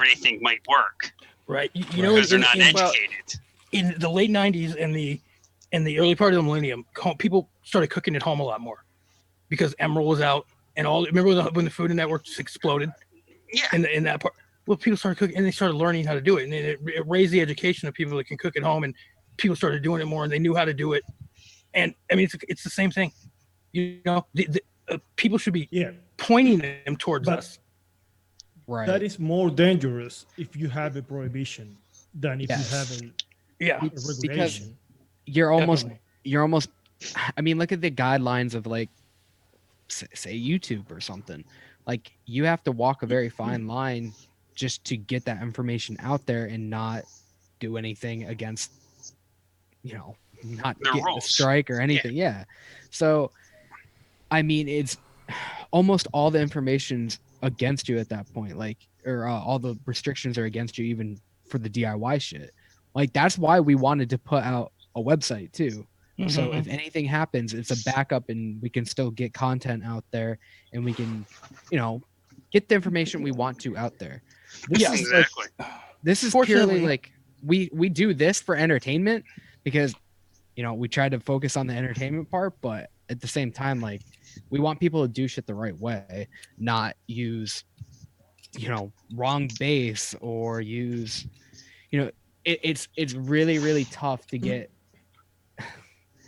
they think might work. Right. Because they're not educated. In the late 90s and the early part of the millennium, people started cooking at home a lot more because Emerald was out and all. Remember when the Food Network just exploded? Yeah. In that part, well, people started cooking and they started learning how to do it, and it raised the education of people that can cook at home, and people started doing it more, and they knew how to do it. And I mean, it's the same thing. People should be pointing them towards us. Right. That is more dangerous if you have a prohibition than if you have a regulation. Because you're almost. I mean, look at the guidelines of like, say YouTube or something. Like you have to walk a very fine line just to get that information out there and not do anything against, not get a strike or anything. Yeah. So, I mean, it's almost all the information's against you at that point. Like, or all the restrictions are against you, even for the DIY shit. Like that's why we wanted to put out a website too. Mm-hmm. So if anything happens, it's a backup and we can still get content out there and we can, get the information we want to out there. This is purely like we do this for entertainment because, we try to focus on the entertainment part, but at the same time, like we want people to do shit the right way, not use, wrong base or use, it's really, really tough to get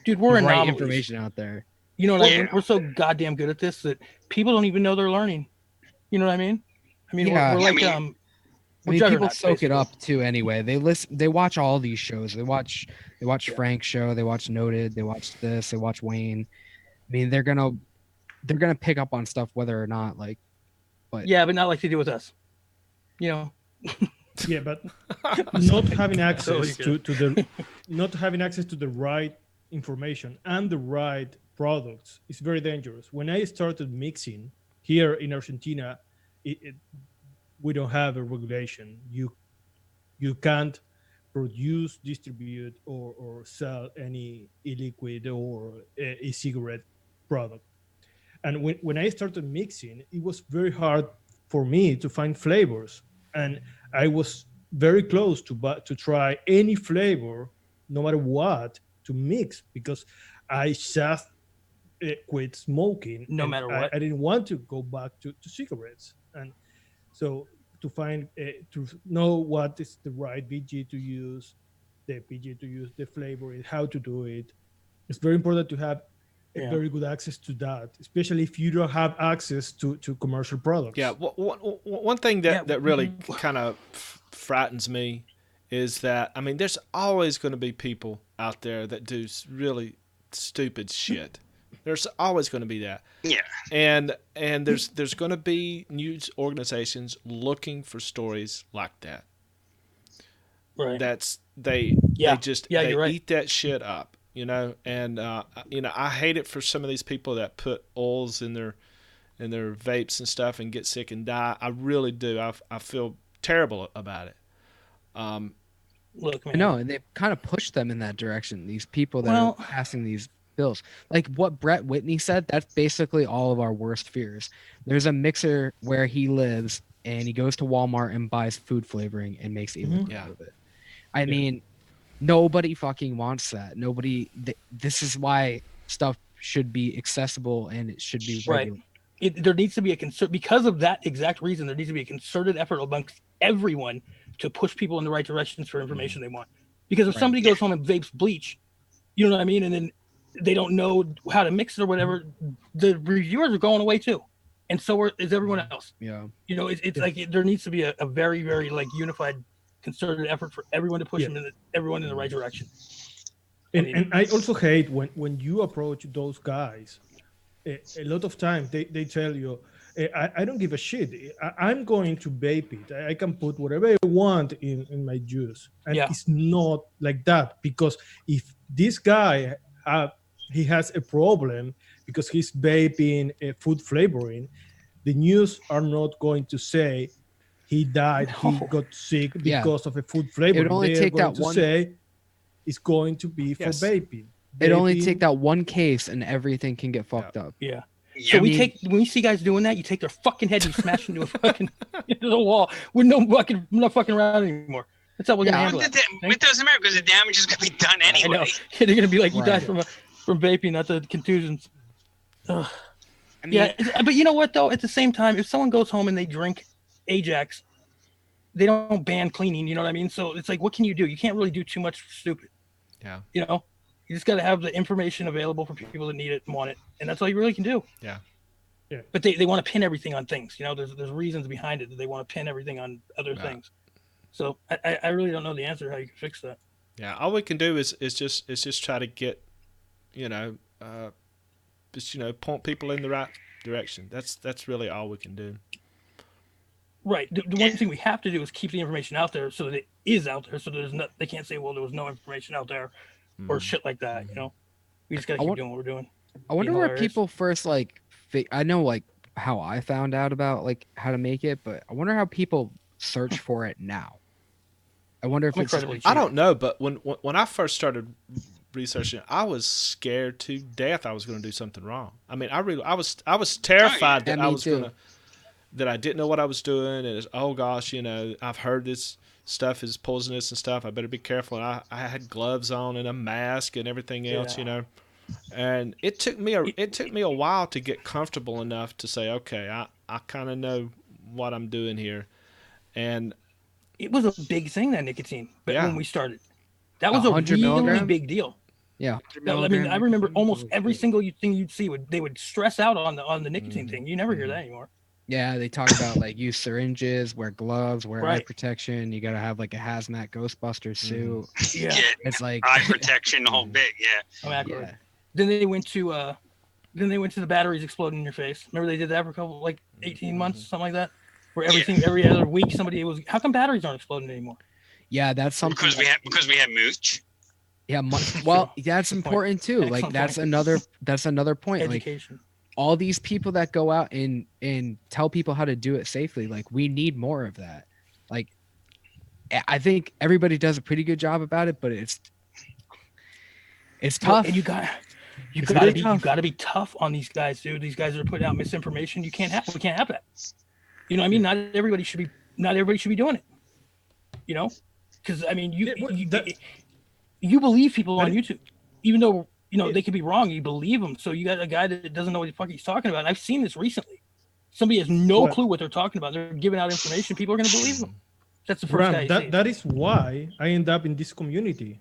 dude, we're right information out there. You know what I mean? We're so goddamn good at this that people don't even know they're learning. You know what I mean? I mean, we're like, people soak it up too. Anyway, they watch all these shows. They watch Frank's show. They watch Noted. They watch this. They watch Wayne. I mean, they're gonna pick up on stuff whether or not but not like they do with us. Yeah, but not having access to the right information and the right products is very dangerous. When I started mixing here in Argentina, we don't have a regulation. You can't produce, distribute, or sell any e-liquid or e-cigarette product. And when I started mixing, it was very hard for me to find flavors, and I was very close to try any flavor, no matter what, to mix because I just quit smoking. No matter what, I didn't want to go back to cigarettes, and so to find to know what is the right VG to use, the PG to use, the flavor, how to do it. It's very important to have very good access to that, especially if you don't have access to commercial products. Yeah, one thing that really kind of frightens me is that, I mean, there's always going to be people out there that do really stupid shit. There's always going to be that. Yeah. And there's going to be news organizations looking for stories like that. Right. They right. eat that shit up, and I hate it for some of these people that put oils in their vapes and stuff and get sick and die. I really do. I feel terrible about it. Look, man. I know, and they kind of pushed them in that direction. These people that are passing these bills, like what Brett Whitney said, that's basically all of our worst fears. There's a mixer where he lives, and he goes to Walmart and buys food flavoring and makes e-liquid out of it. I mean, nobody fucking wants that. This is why stuff should be accessible and it should be regular. Right. There needs to be because of that exact reason. There needs to be a concerted effort amongst everyone to push people in the right directions for information they want. Because if somebody goes home and vapes bleach, you know what I mean, and then they don't know how to mix it or whatever, the reviewers are going away too, and so is everyone else. Yeah, it's like there needs to be a very, very unified, concerted effort for everyone to push everyone in the right direction. And I also hate when you approach those guys. A lot of times they tell you, I don't give a shit. I'm going to vape it. I can put whatever I want in my juice. And it's not like that, because if this guy he has a problem because he's vaping food flavoring, the news are not going to say he died, he No. got sick Yeah. because of a food flavor. It would only They're take going that to one- say it's going to be for Yes. vaping. It only Vaping- take that one case and everything can get fucked up. Yeah. Yeah. So I we mean- take when you see guys doing that, you take their fucking head, and you smash into a fucking into the wall. We're not fucking around anymore. That's how we're gonna Yeah, handle it. It doesn't matter because the damage is going to be done I know. anyway. They're gonna be like, you died Right. from vaping, not the contusions. Ugh. I mean, Yeah, but you know what though? At the same time, if someone goes home and they drink Ajax, they don't ban cleaning. You know what I mean? So it's like, what can you do? You can't really do too much stupid. Yeah. You know, you just got to have the information available for people that need it and want it, and that's all you really can do. Yeah. Yeah. But they want to pin everything on things. You know, there's reasons behind it that they want to pin everything on other Yeah. things. So I really don't know the answer how you can fix that. Yeah, all we can do is just try to get, point people in the right direction. That's really all we can do. Right. The one thing we have to do is keep the information out there so that it is out there. So there's they can't say, well, there was no information out there or shit like that. You know, we just got to keep doing what we're doing. I wonder being where hilarious. people first like. I know like how I found out about like how to make it, but I wonder how people search for it now. I wonder if I'm it's incredibly I cheap. don't know, but when I first started researching, I was scared to death I was going to do something wrong. I mean, I was terrified Yeah, that I me was too. gonna that I didn't know what I was doing, and it's, oh gosh, I've heard this stuff is poisonous and stuff. I better be careful. And I had gloves on and a mask and everything else, Yeah. And it took me a while to get comfortable enough to say, okay, I kind of know what I'm doing here, and It was a big thing, that nicotine, but Yeah. when we started, that was a 100 really milligrams? big deal. yeah. I mean, I remember almost every shit. single thing you'd see they would stress out on the nicotine thing. You never hear that anymore. Yeah, they talk about like use syringes, wear gloves, wear eye Right. protection. You gotta have like a hazmat Ghostbuster suit. Yeah, Get It's like eye protection, the whole bit. Yeah. I'm accurate. yeah, Then they went to the batteries exploding in your face. Remember they did that for a couple 18 months, something like that, where every other week somebody was. How come batteries aren't exploding anymore? yeah, that's something. Because we have mooch. Yeah, well, that's Good point. important too. Like Excellent that's another point. Like Education. all these people that go out and tell people how to do it safely, like we need more of that. Like I think everybody does a pretty good job about it, but it's tough. And you It's very you tough. gotta be tough on these guys, dude. These guys are putting out misinformation. We can't have that. You know what I mean? Not everybody should be doing it. You know? Because I mean you believe people on YouTube, even though they could be wrong. You believe them. So you got a guy that doesn't know what the fuck he's talking about. And I've seen this recently. Somebody has no Well- clue what they're talking about. They're giving out information. People are going to believe them. That's the first guy. Ram, that is why I end up in this community,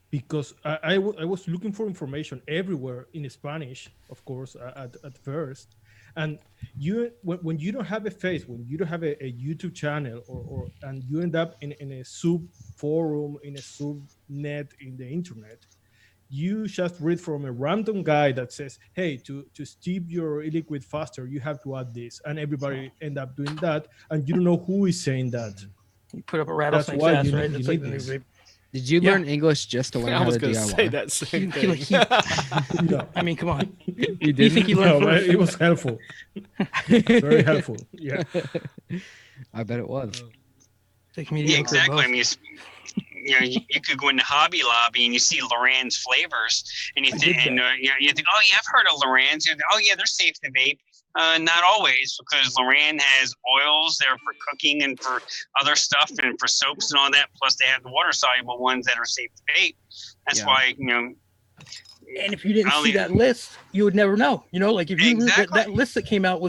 because I was looking for information everywhere in Spanish, of course, at first. And when you don't have a face, when you don't have a YouTube channel, or and you end up in a sub forum, in a subnet in the internet, you just read from a random guy that says, hey, to steep your e-liquid faster, you have to add this. And everybody end up doing that. And you don't know who is saying that. You put up a rattlesnake's why ass, you right? need- That's you like need the new this. vape. Did you Yeah. learn English just to learn I how was to going to DIY? say that same He- thing. No, I mean, come on. You You didn't? think you no, learned but first? it was helpful. Very helpful. Yeah. I bet it was. Take me to Yeah, Uncle exactly. I Buzz. mean, you could go into Hobby Lobby and you see Loran's flavors, and you I think, did and you think, oh yeah, I've heard of Loran's. You think, oh yeah, they're safe to vape. Not always, because Loran has oils there for cooking and for other stuff and for soaps and all that. Plus, they have the water soluble ones that are safe to vape. That's Yeah. why And if you didn't I'll see leave- that list, you would never know. Like if you Exactly. that list that came out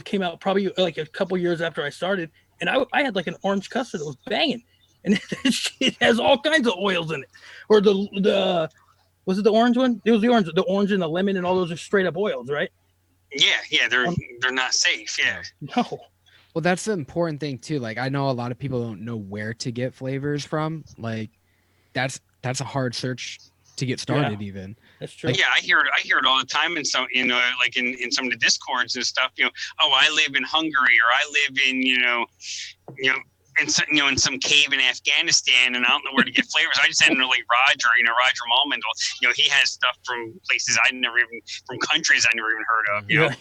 probably like a couple years after I started, and I had like an orange custard that was banging, and it has all kinds of oils in it. Or the was it the orange one? It was the orange and the lemon, and all those are straight up oils, right? yeah, they're not safe. Yeah. No. Well, that's the important thing too. Like I know a lot of people don't know where to get flavors from. Like that's a hard search to get started even. That's true. Yeah, I hear it all the time in some, like in some of the discords and stuff. Oh, I live in Hungary, or I live in, in some cave in Afghanistan, and I don't know where to get flavors. I just hadn't really Roger Mullman. He has stuff from places from countries I never even heard of. Yeah,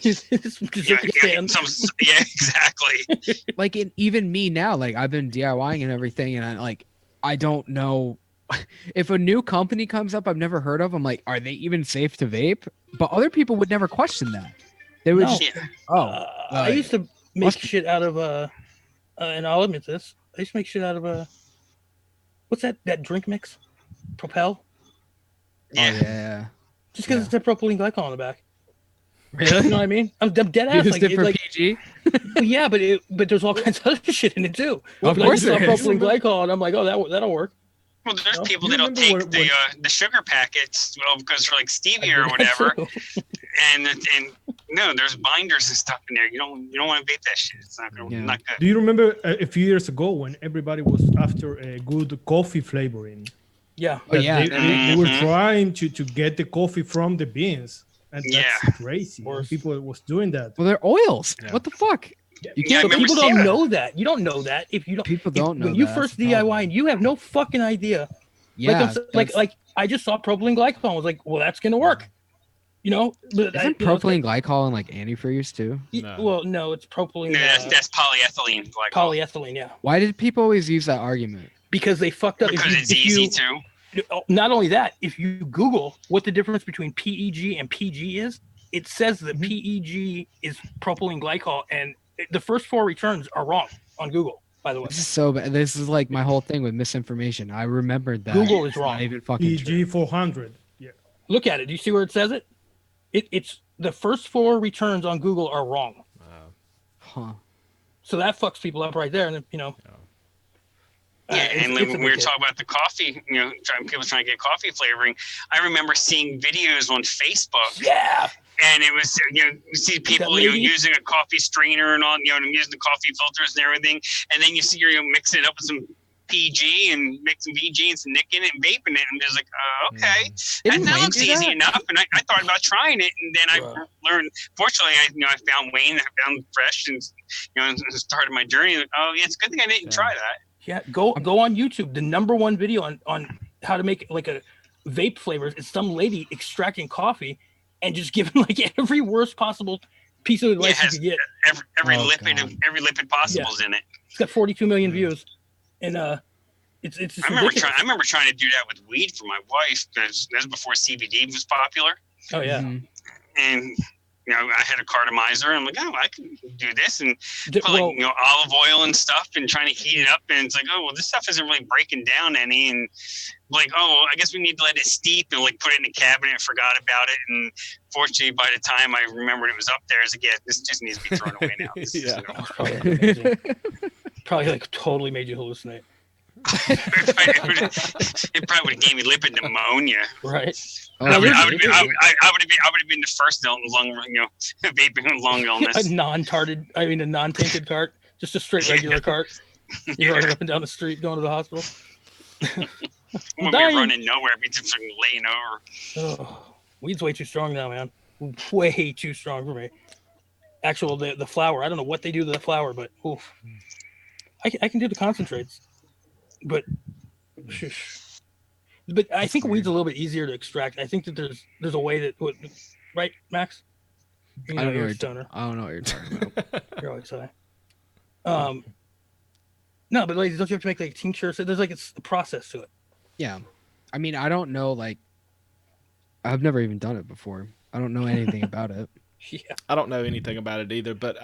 exactly. Like even me now, like I've been DIYing and everything, and I don't know if a new company comes up I've never heard of. I'm like, are they even safe to vape? But other people would never question that. They would just, I used to make shit out of and I'll admit this. I used to make shit out of what's that drink mix? Propel. Yeah. Oh, yeah. Just because it's a propylene glycol on the back. Really? You know what I mean? I'm dead ass. Used it for PG? Well, yeah, but there's all kinds of other shit in it too. Well, of course there is. Propylene glycol, and I'm like, oh, that'll work. Well, there's people that'll take the sugar packets, because they're like stevia or whatever, and no, there's binders and stuff in there. You don't want to vape that shit. It's not good. Do you remember a few years ago when everybody was after a good coffee flavoring? Yeah. They were trying to get the coffee from the beans, and that's crazy. People was doing that. Well, they're oils. Yeah. What the fuck? You can't. People don't know that. You don't know that if you don't. People don't know. When you first DIY and you have no fucking idea. Yeah. Like I just saw propylene glycol. I was like, well, that's gonna work. Isn't propylene glycol in like antifreeze too? No. Well, no, it's propylene. No, that's polyethylene glycol. Polyethylene, yeah. Why did people always use that argument? Because they fucked up. Because it's easy to. Not only that, if you Google what the difference between PEG and PG is, it says that PEG is propylene glycol, and the first 4 returns are wrong on Google. By the way, this is so bad. This is like my whole thing with misinformation. I remembered that Google is wrong. Not even fucking PG 400. Yeah. Look at it. Do you see where it says it? It's the first 4 returns on Google are wrong. Huh. So that fucks people up right there, and and when we were talking about the coffee, people trying to get coffee flavoring, I remember seeing videos on Facebook. Yeah. And it was, you see people, using a coffee strainer and all, and using the coffee filters and everything. And then you see you're mixing it up with some PG and mixing VG and some Nick in it and vaping it. And just like, okay, that looks easy enough. And I thought about trying it. And then I learned, fortunately, I found Wayne, I found Fresh, and, started my journey. Like, oh, yeah, it's a good thing I didn't try that. Yeah, go on YouTube. The #1 video on how to make like a vape flavors is some lady extracting coffee and just giving like every worst possible piece of advice you could get. Every lipid possible is in it. It's got 42 million views, and it's just I remember trying to do that with weed for my wife. That's before CBD was popular. Oh yeah. And I had a cartomizer. I'm like, oh, I can do this, and put olive oil and stuff, and trying to heat it up. And it's like, oh, well, this stuff isn't really breaking down any. And like, oh, I guess we need to let it steep, and like put it in the cabinet and forgot about it. And fortunately, by the time I remembered it was up there, I was like, yeah, this just needs to be thrown away now. Probably like totally made you hallucinate. It probably would have gave me lipid pneumonia. Right. I would have been the first vaping lung illness. A non-tainted cart, just a straight regular cart. You're running up and down the street, going to the hospital. We'll be running nowhere, be just laying over. Oh, weed's way too strong now, man. Way too strong for me. The flower. I don't know what they do to the flower, but oof. I can do the concentrates, but I think weed's a little bit easier to extract. I think that there's a way that right, Max? I don't know what you're talking about. You're always high. No, but like, don't you have to make like tincture? So there's like it's a process to it. Yeah, I mean, I don't know. Like, I've never even done it before. I don't know anything about it. Yeah, I don't know anything about it either. But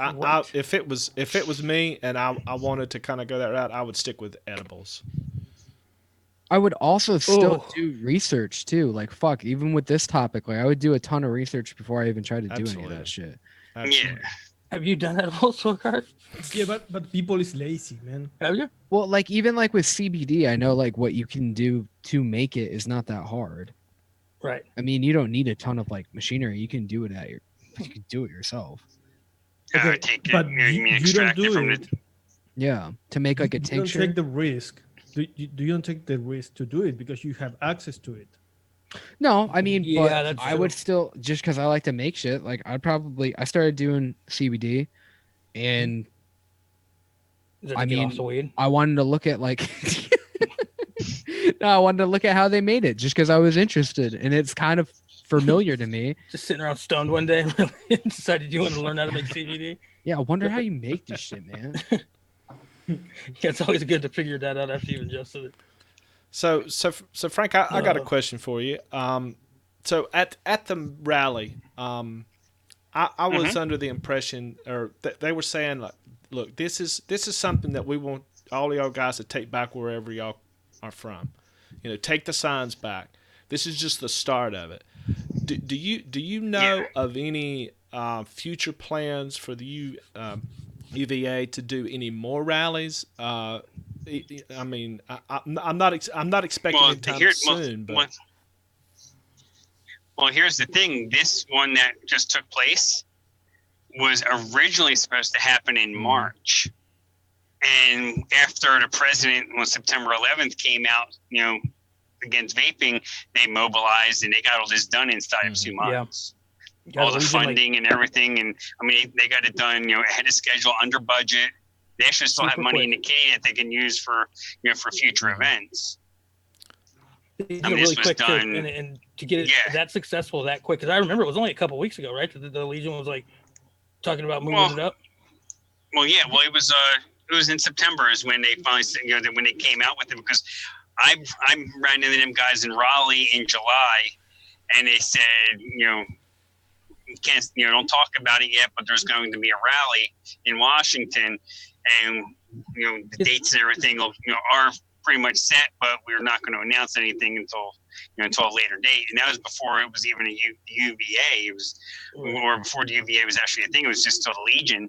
if it was me and I wanted to kind of go that route, I would stick with edibles. I would also still do research too. Like, fuck, even with this topic, like I would do a ton of research before I even tried to do any of that shit. Absolutely. Yeah. Have you done edibles, Folkart? Yeah, but people is lazy, man. Have you? Well, like even like with CBD, I know like what you can do to make it is not that hard. Right. I mean, you don't need a ton of like machinery. You can do it you can do it yourself. Okay, but you don't do it. Yeah, to make like a tincture. You don't take the risk. You don't take the risk to do it because you have access to it. No, I mean, yeah, but I would still, just because I like to make shit, like I started doing CBD, and Is it to I get mean, off the weed? I wanted to look at like no, I wanted to look at how they made it just because I was interested, and it's kind of familiar to me. Just sitting around stoned one day and decided you want to learn how to make CBD. Yeah, I wonder how you make this shit, man. Yeah, it's always good to figure that out after you've ingested it. So Frank, I got a question for you. So at the rally, I was under the impression, or they were saying, like, look, this is something that we want all y'all guys to take back wherever y'all are from. You know, take the signs back. This is just the start of it. Do you know of any future plans for the UVA to do any more rallies? I mean, I'm not expecting anytime soon, but. Well, here's the thing. This one that just took place was originally supposed to happen in March. And after the president on September 11th came out, against vaping, they mobilized and they got all this done inside of 2 months. Yeah. All the funding and everything. And I mean, they got it done, ahead of schedule, under budget. They actually still have money in the kitty that they can use for future events. They did it really quick too, and to get it that successful that quick, because I remember it was only a couple weeks ago, right? The Legion was like talking about moving it up. Well, yeah. Well, it was in September is when they finally, when they came out with it, because I ran into them guys in Raleigh in July, and they said, you can't, don't talk about it yet, but there's going to be a rally in Washington, and the dates and everything are pretty much set, but we're not going to announce anything until a later date. And that was before it was even a UVA. It was, or before the UVA was actually a thing. It was just till the Legion.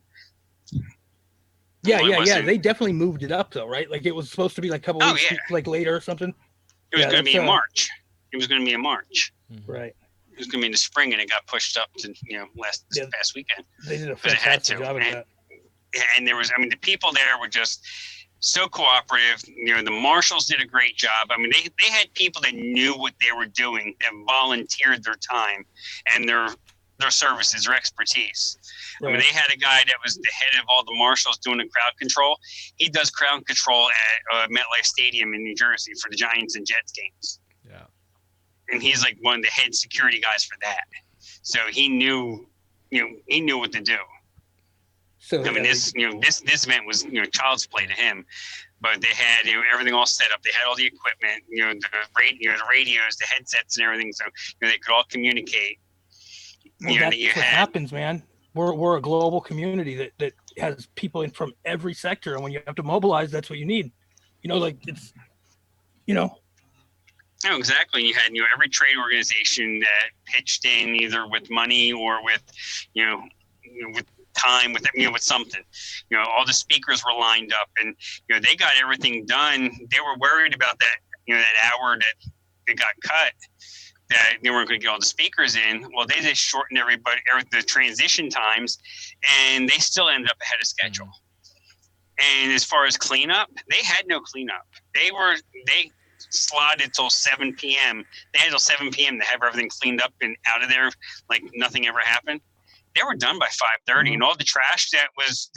Yeah. They definitely moved it up though, right? Like it was supposed to be like a couple weeks like later or something. It was going to be in March. It was going to be in March. Right. It was going to be in the spring, and it got pushed up to this past weekend. They did a fantastic job of that. And there was, the people there were just so cooperative. The marshals did a great job. I mean, they had people that knew what they were doing, that volunteered their time and their services, their expertise. Right. I mean, they had a guy that was the head of all the marshals doing the crowd control. He does crowd control at MetLife Stadium in New Jersey for the Giants and Jets games. Yeah. And he's like one of the head security guys for that. So he knew, he knew what to do. So I mean, this event was child's play to him, but they had everything all set up. They had all the equipment, the radios, the headsets, and everything, so they could all communicate. Well, that's what happens, man. We're a global community that has people in from every sector, and when you have to mobilize, that's what you need. It's. No, exactly. You had every trade organization that pitched in either with money or with with time, with something. All the speakers were lined up, and they got everything done. They were worried about that that hour that they got cut, that they weren't going to get all the speakers in. Well, they just shortened the transition times, and they still ended up ahead of schedule. And as far as cleanup, they had no cleanup. They slotted till 7 p.m. They had till 7 p.m. to have everything cleaned up and out of there like nothing ever happened. They were done by 5:30, and all the trash that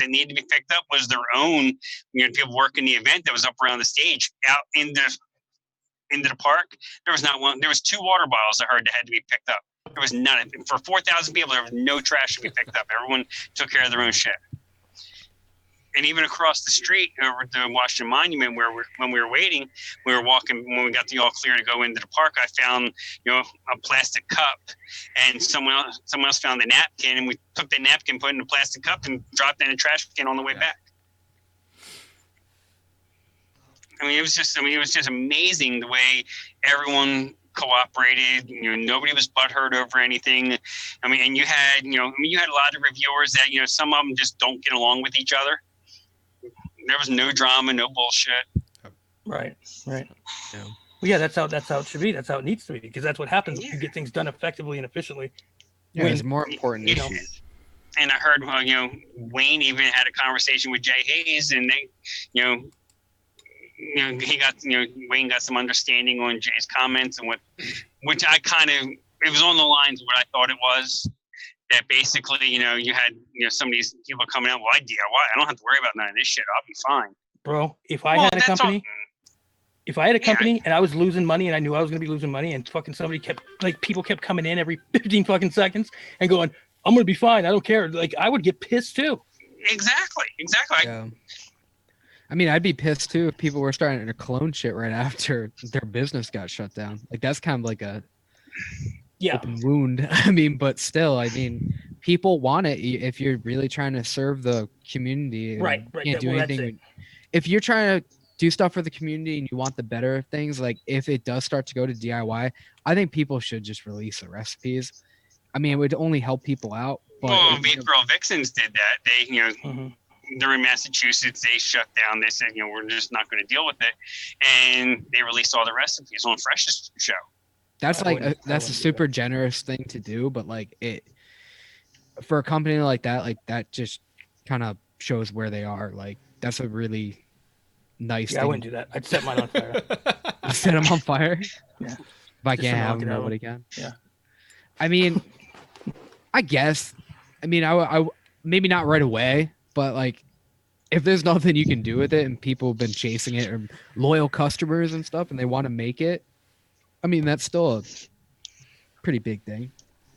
needed to be picked up was their own. People working the event that was up around the stage, out into the park. There was not one. There was 2 water bottles I heard that had to be picked up. There was none for 4,000 people. There was no trash to be picked up. Everyone took care of their own shit. And even across the street over to Washington Monument, when we were waiting, we were walking. When we got the all clear to go into the park, I found a plastic cup, and someone else found the napkin, and we took the napkin, put it in the plastic cup, and dropped it in a trash can on the way back. I mean, it was just amazing the way everyone cooperated. Nobody was butthurt over anything. I mean, and you had a lot of reviewers that some of them just don't get along with each other. There was no drama, no bullshit. Right. Yeah. Well, yeah, that's how it should be. That's how it needs to be, because that's what happens. You get things done effectively and efficiently. Yeah, it's more important issue. And I heard, Wayne even had a conversation with Jay Hayes, and they, he got, Wayne got some understanding on Jay's comments and which I kind of, it was on the lines of what I thought it was. that basically, you had, some of these people coming out, well, I DIY. I don't have to worry about none of this shit. I'll be fine. Bro, if I had a company, and I was losing money and I knew I was going to be losing money and fucking people kept coming in every 15 fucking seconds and going, I'm going to be fine. I don't care. Like, I would get pissed too. Exactly. Yeah. I mean, I'd be pissed too if people were starting to clone shit right after their business got shut down. Like, that's kind of like a open wound. I mean, but still, I mean, people want it if you're really trying to serve the community. Right. You can't do anything. If you're trying to do stuff for the community and you want the better things, like if it does start to go to DIY, I think people should just release the recipes. I mean, it would only help people out. But Vape Girl Vixens did that. They, they're in Massachusetts. They shut down. They said, we're just not going to deal with it, and they released all the recipes on Fresh's show. That's that's a super generous thing to do, but like for a company like that just kind of shows where they are. Like, that's a really nice thing. I wouldn't do that. I'd set mine on fire. Set them on fire? Yeah. If I can't have them, nobody can. Yeah. I mean, I guess. I mean, I maybe not right away, but like, if there's nothing you can do with it and people have been chasing it or loyal customers and stuff and they want to make it, I mean, that's still a pretty big thing.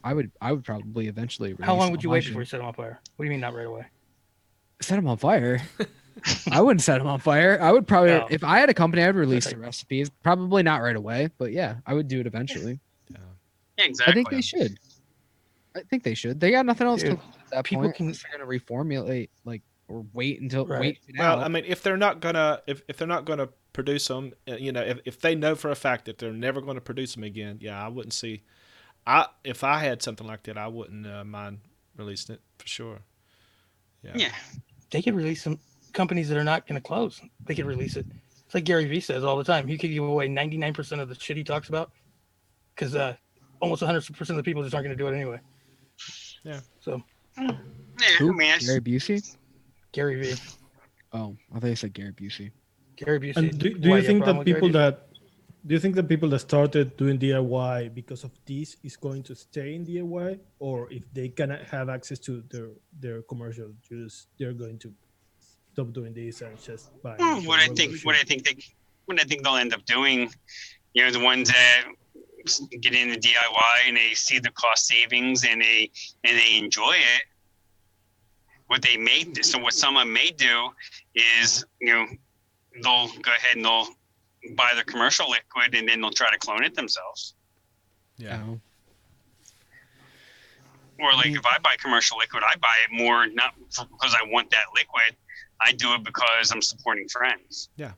I would probably eventually. How long would you wait before you set them on fire? What do you mean not right away? Set them on fire? I wouldn't set them on fire. I would probably, if I had a company, I'd release the recipes. Probably not right away, but yeah, I would do it eventually. Yeah, exactly. I think they should. They got nothing else to at that people point. can They're gonna reformulate, like, or wait until Right. Well, I mean, if they're not gonna produce them, if they know for a fact that they're never going to produce them again, I wouldn't see. If I had something like that, I wouldn't mind releasing it for sure. Yeah. They could release some companies that are not going to close. They could release it. It's like Gary Vee says all the time. He could give away 99% of the shit he talks about because almost 100% of the people just aren't going to do it anyway. Yeah. So. Yeah. Who? I mean, Gary Busey? Gary Vee. Oh, I thought you said Gary Busey. Gary Busey. And do you think that people that started doing DIY because of this is going to stay in DIY, or if they cannot have access to their commercial juice, they're going to stop doing this and just buy? What I think they'll end up doing, the ones that get into DIY and they see the cost savings and they enjoy it. What someone may do is, they'll go ahead and they'll buy the commercial liquid and then they'll try to clone it themselves. Yeah. Oh. Or like if I buy commercial liquid, I buy it more not because I want that liquid. I do it because I'm supporting friends. Yeah.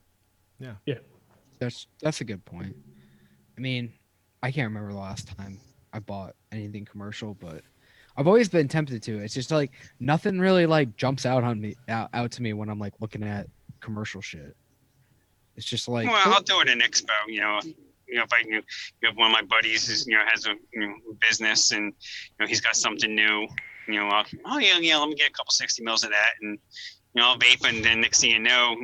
That's a good point. I mean, I can't remember the last time I bought anything commercial, but I've always been tempted to. It's just like nothing really like jumps out to me when I'm like looking at commercial shit. It's just like, well, I'll do it in Expo. If if one of my buddies has a business and he's got something new, let me get a couple 60 mils of that, and I'll vape, and then next thing you know,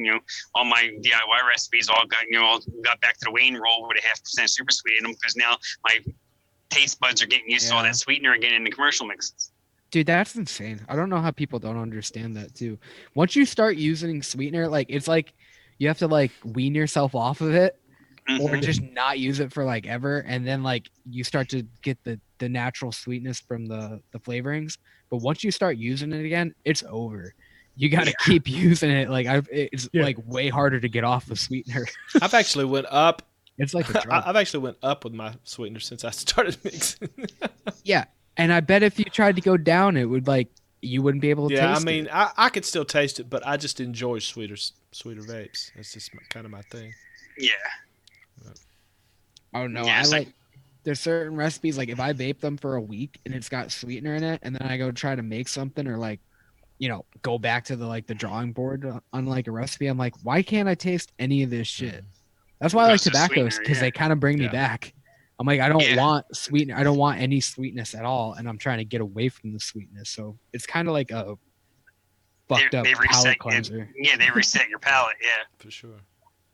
all my DIY recipes all got back to the Wayne roll with a 0.5% super sweet in them because now my taste buds are getting used to all that sweetener again in the commercial mixes. Dude, that's insane. I don't know how people don't understand that too. Once you start using sweetener, like it's like you have to like wean yourself off of it or just not use it for like ever, and then like you start to get the natural sweetness from the flavorings. But once you start using it again, it's over. You got to keep using it. Like it's like way harder to get off the sweetener. I've actually went up. It's like a drug. I've actually went up with my sweetener since I started mixing. Yeah, and I bet if you tried to go down, it would like you wouldn't be able to. Yeah, taste I mean, it. I could still taste it, but I just enjoy sweeter vapes. That's just kind of my thing. Yeah. Oh no, Yeah, I like. There's certain recipes like if I vape them for a week and it's got sweetener in it, and then I go try to make something or like, go back to the drawing board on like a recipe. I'm like, why can't I taste any of this shit? That's why I like tobaccos, because they kind of bring me back. I'm like, I don't want sweetener. I don't want any sweetness at all, and I'm trying to get away from the sweetness. So it's kind of like a fucked up palate cleanser. They reset your palate. Yeah, for sure.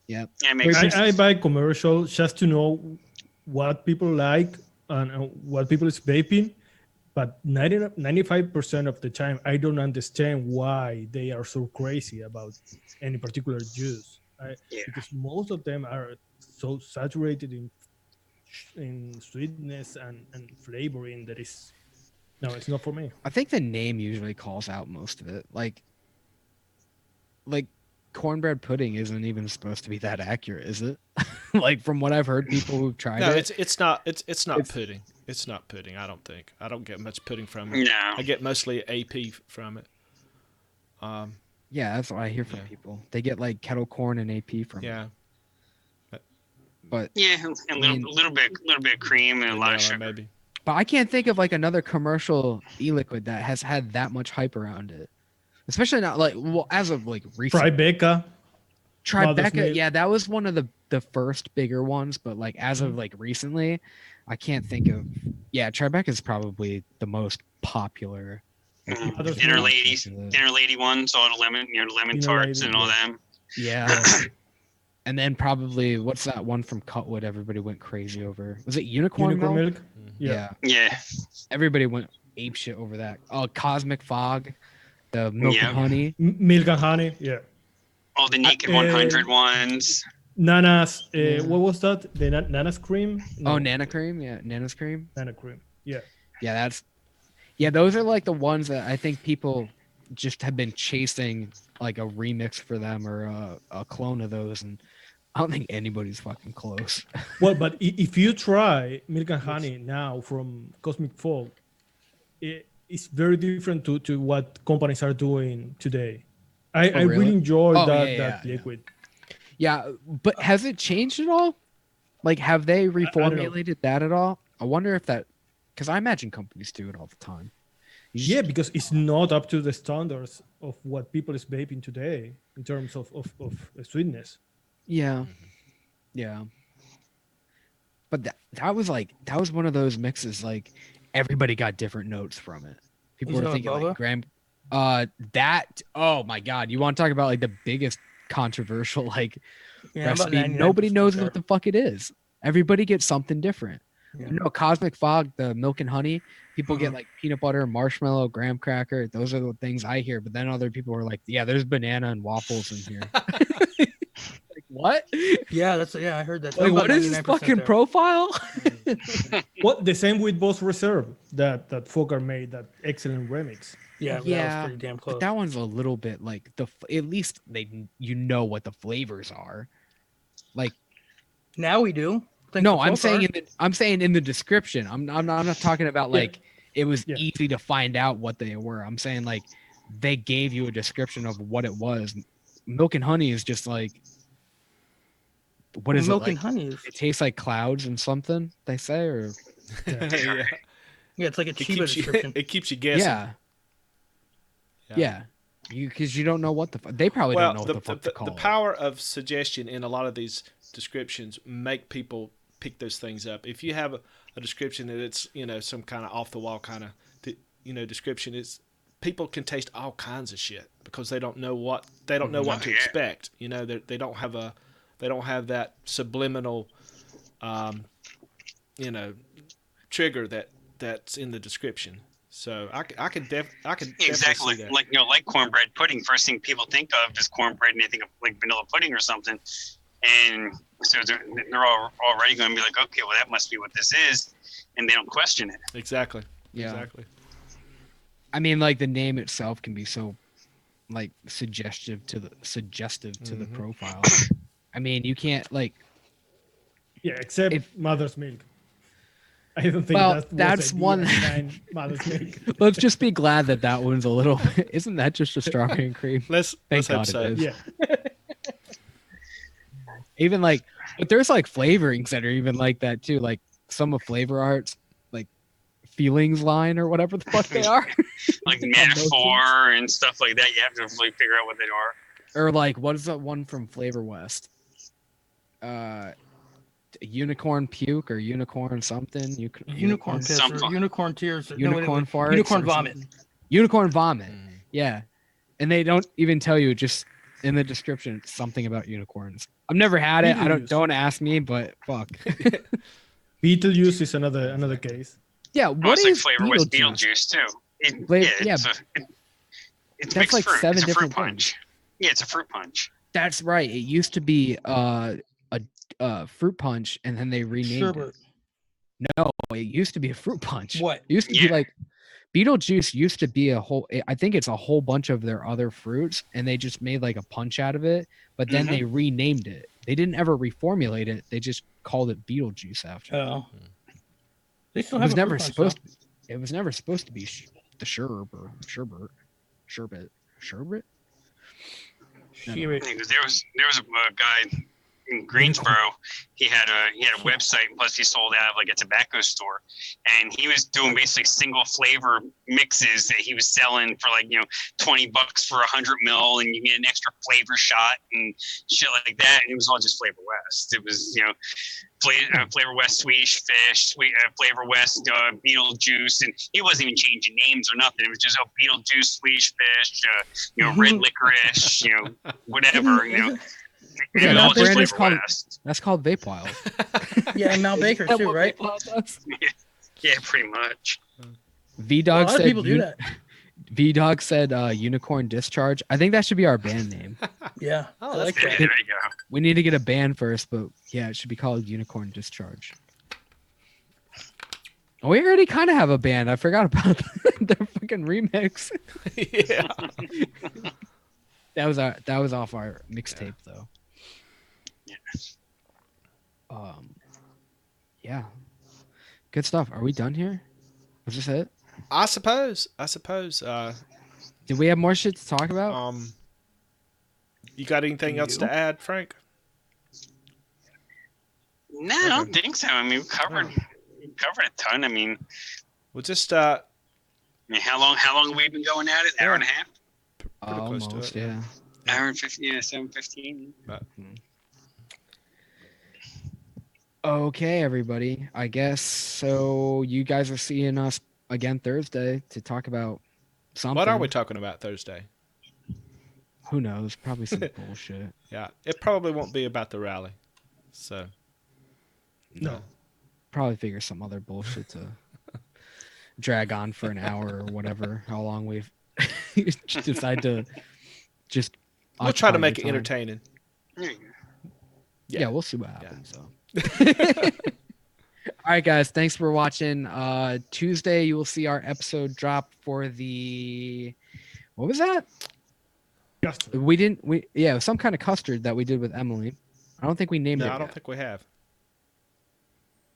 Yeah. Yeah, it makes sense. I buy commercial just to know what people like and what people is vaping, but 95% of the time, I don't understand why they are so crazy about any particular juice. Yeah. Because most of them are so saturated in sweetness and flavoring that is no, it's not for me. I think the name usually calls out most of it. Like cornbread pudding isn't even supposed to be that accurate, is it? Like from what I've heard, people who've tried No, it. it's not pudding. It's not pudding. I don't think. I don't get much pudding from it. No. I get mostly AP from it. Yeah, that's what I hear from people. They get like kettle corn and AP from it. Yeah. But Yeah, and a little bit of cream and a lot of sugar. Maybe. But I can't think of like another commercial e-liquid that has had that much hype around it. Especially not like, well, as of like recent. Tribeca. Tribeca, yeah, that was one of the first bigger ones. But like as of like recently, I can't think of. Yeah, Tribeca is probably the most popular. Dinner lady ones, all the lemon, lemon tarts and all them. Yeah. And then probably what's that one from Cutwood everybody went crazy over? Was it unicorn milk? Yeah. Everybody went ape shit over that. Oh, Cosmic Fog, the milk and honey. Milk and honey, yeah. All the Naked 100 ones. Nana's, what was that? The Nana's cream? No. Oh, Nana cream, yeah, Nana's cream. Nana cream, yeah. Yeah, those are like the ones that I think people just have been chasing like a remix for them or a clone of those, and I don't think anybody's fucking close. Well, but if you try milk and honey now from Cosmic Fog, it's very different to what companies are doing today. I really enjoy that liquid. Yeah, but has it changed at all? Like, have they reformulated that at all? I wonder if that, because I imagine companies do it all the time. Yeah, because it's not up to the standards of what people is vaping today in terms of sweetness. Yeah. Yeah. But that was one of those mixes, like everybody got different notes from it. People were thinking like Graham oh my god, you want to talk about like the biggest controversial like recipe? Nobody knows what the fuck it is. Everybody gets something different. Yeah. You know, Cosmic Fog, the milk and honey, people get like peanut butter, marshmallow, graham cracker. Those are the things I hear. But then other people are like, yeah, there's banana and waffles in here. Like, what? Yeah, I heard that. Like, what is this fucking profile? What the same with Boss Reserve that Folkart made that excellent remix. Yeah, that was pretty damn close. But that one's a little bit like at least you know what the flavors are. Like now we do. No, I'm saying in the description. I'm not talking about like it was easy to find out what they were. I'm saying like they gave you a description of what it was. Milk and honey is just like what is milk it? Like? And honey is... It tastes like clouds and something. They say or yeah, it's like a Chiba description. It keeps you guessing. Yeah. Because you don't know what they probably don't know what the fuck to call the power of suggestion in a lot of these descriptions make people pick those things up. If you have a description that it's some kind of off the wall kind of description, it's people can taste all kinds of shit because they don't know what to expect. They don't have that subliminal trigger that's in the description. So I could exactly see that. Like cornbread pudding. First thing people think of is cornbread, and they think of like vanilla pudding or something. And so they're all already going to be like, okay, well that must be what this is, and they don't question it. Exactly. Yeah. Exactly. I mean, like the name itself can be so, like suggestive to the profile. I mean, you can't like. Yeah, except mother's milk. I don't think that's one. Mother's milk. Let's just be glad that one's a little. Isn't that just a strawberry and cream? Let's hope so. Yeah. Even like, but there's like flavorings that are even like that too. Like some of Flavor Art's like feelings line or whatever the fuck they are. Like metaphor and stuff like that. You have to really figure out what they are. Or like, what is that one from Flavor West? Unicorn puke or unicorn something. Unicorn piss or unicorn tears. Unicorn farts. Unicorn vomit. Unicorn vomit. Yeah, and they don't even tell you. Just in the description, something about unicorns. I've never had it. Don't ask me, but fuck. Beetlejuice is another case. Yeah, Well, what it's like is Flavor West Beetlejuice? Beetlejuice too. Yeah, It's that's mixed like fruit. 7 It's a fruit different punch. Yeah, it's a fruit punch. That's right. It used to be a fruit punch, and then they renamed Sherbet. it. No, it used to be a fruit punch. What? It used to be like Beetlejuice used to be a whole. I think it's a whole bunch of their other fruits, and they just made like a punch out of it. But then they renamed it. They didn't ever reformulate it. They just called it Beetlejuice after. Oh. They still It have was a never fruit punch, supposed. though. It was never supposed to be the sherbet. Sherbet. There was a guy in Greensboro. He had a website, and plus he sold out of like a tobacco store, and he was doing basically single flavor mixes that he was selling for like $20 for 100 ml, and you get an extra flavor shot and shit like that. And it was all just Flavor West. It was Flavor West Swedish Fish, Flavor West Beetlejuice, and he wasn't even changing names or nothing. It was just Beetlejuice Swedish Fish, red licorice, whatever. Yeah, And all that just brand is Flavor called. West. That's called Vape Wild. Yeah, and Mount Baker too, right? Yeah, pretty much. V A Dog lot of said. people do that. V Dog said Unicorn Discharge. I think that should be our band name. Yeah. Oh, I that's like Yeah, that. there you go. We need to get a band first, but yeah, it should be called Unicorn Discharge. Oh, we already kind of have a band. I forgot about their fucking remix. Yeah. That was off our mixtape though. Yeah. Good stuff. Are we done here? Was this it? I suppose. Did we have more shit to talk about? You got anything else to add, Frank? No, I don't think so. I mean, we covered a ton. I mean, We'll just how long have we been going at it? Hour and a half? pretty close to Almost, it. yeah. Hour and 50, 7:15. Okay, everybody. I guess so. You guys are seeing us again Thursday to talk about something. What are we talking about Thursday? Who knows? Probably some bullshit. Yeah, it probably won't be about the rally. So No. Probably figure some other bullshit to drag on for an hour or whatever. How long we've decide to just. we'll try to occupy make it your time. entertaining. There you go. Yeah, we'll see what happens. So. All right, guys. Thanks for watching. Tuesday, you will see our episode drop for the. What was that? Custard. It was some kind of custard that we did with Emily. I don't think we named it. No, I don't yet. think we have.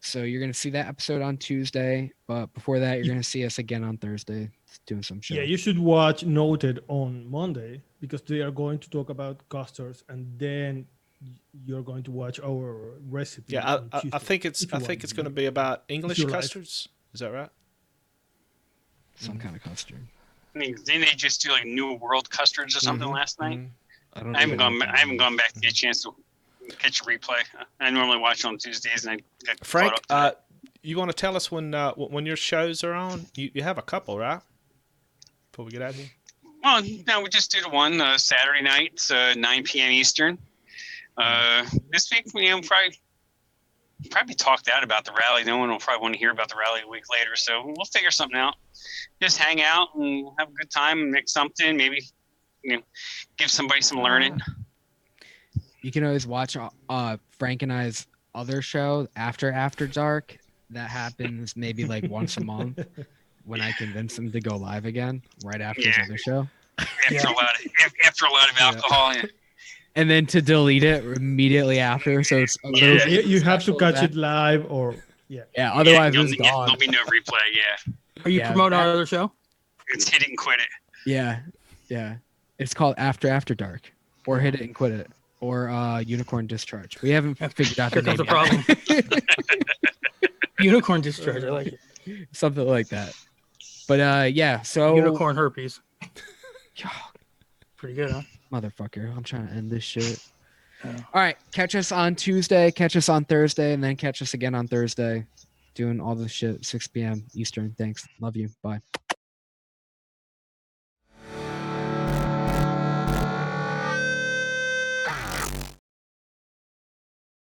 So you're gonna see that episode on Tuesday, but before that, you're gonna see us again on Thursday doing some shit. Yeah, you should watch Noted on Monday because they are going to talk about custards, and then you're going to watch our recipe. Yeah, on I Tuesday, think it's if you want. going to be about English you're right. custards. Is that right? Some kind of custard. I mean, didn't they just do like New World custards or something last night? I don't. I haven't gone back to get a chance to catch a replay. I normally watch on Tuesdays, and I got Frank, caught up to that. you want to tell us when your shows are on? You have a couple, right? Before we get out of here. Well, no, we just did one Saturday nights, 9 p.m. Eastern. This week, probably talked out about the rally. No one will probably want to hear about the rally a week later, so we'll figure something out. Just hang out and have a good time and mix something. Maybe give somebody some learning. You can always watch Frank and I's other show, After Dark. That happens maybe like once a month when I convince him to go live again right after his other show. After a lot of alcohol. Yeah. And then to delete it immediately after, so it's a little. Yeah, you have to special catch event. it live, or yeah. Yeah, otherwise Yeah, it's gone. there'll be no replay. Yeah, Are you Yeah, promoting that- our other show? it's hit it and quit it. Yeah. It's called After Dark, or Hit It and Quit It, or Unicorn Discharge. We haven't figured out the Here name comes a yet. problem. Unicorn discharge. I like it. Something like that. But yeah, so Unicorn herpes. Pretty good, huh? motherfucker, I'm trying to end this shit. Yeah. All right, catch us on Tuesday, catch us on Thursday, and then catch us again on Thursday, doing all this shit 6 p.m. Eastern. Thanks, love you, bye.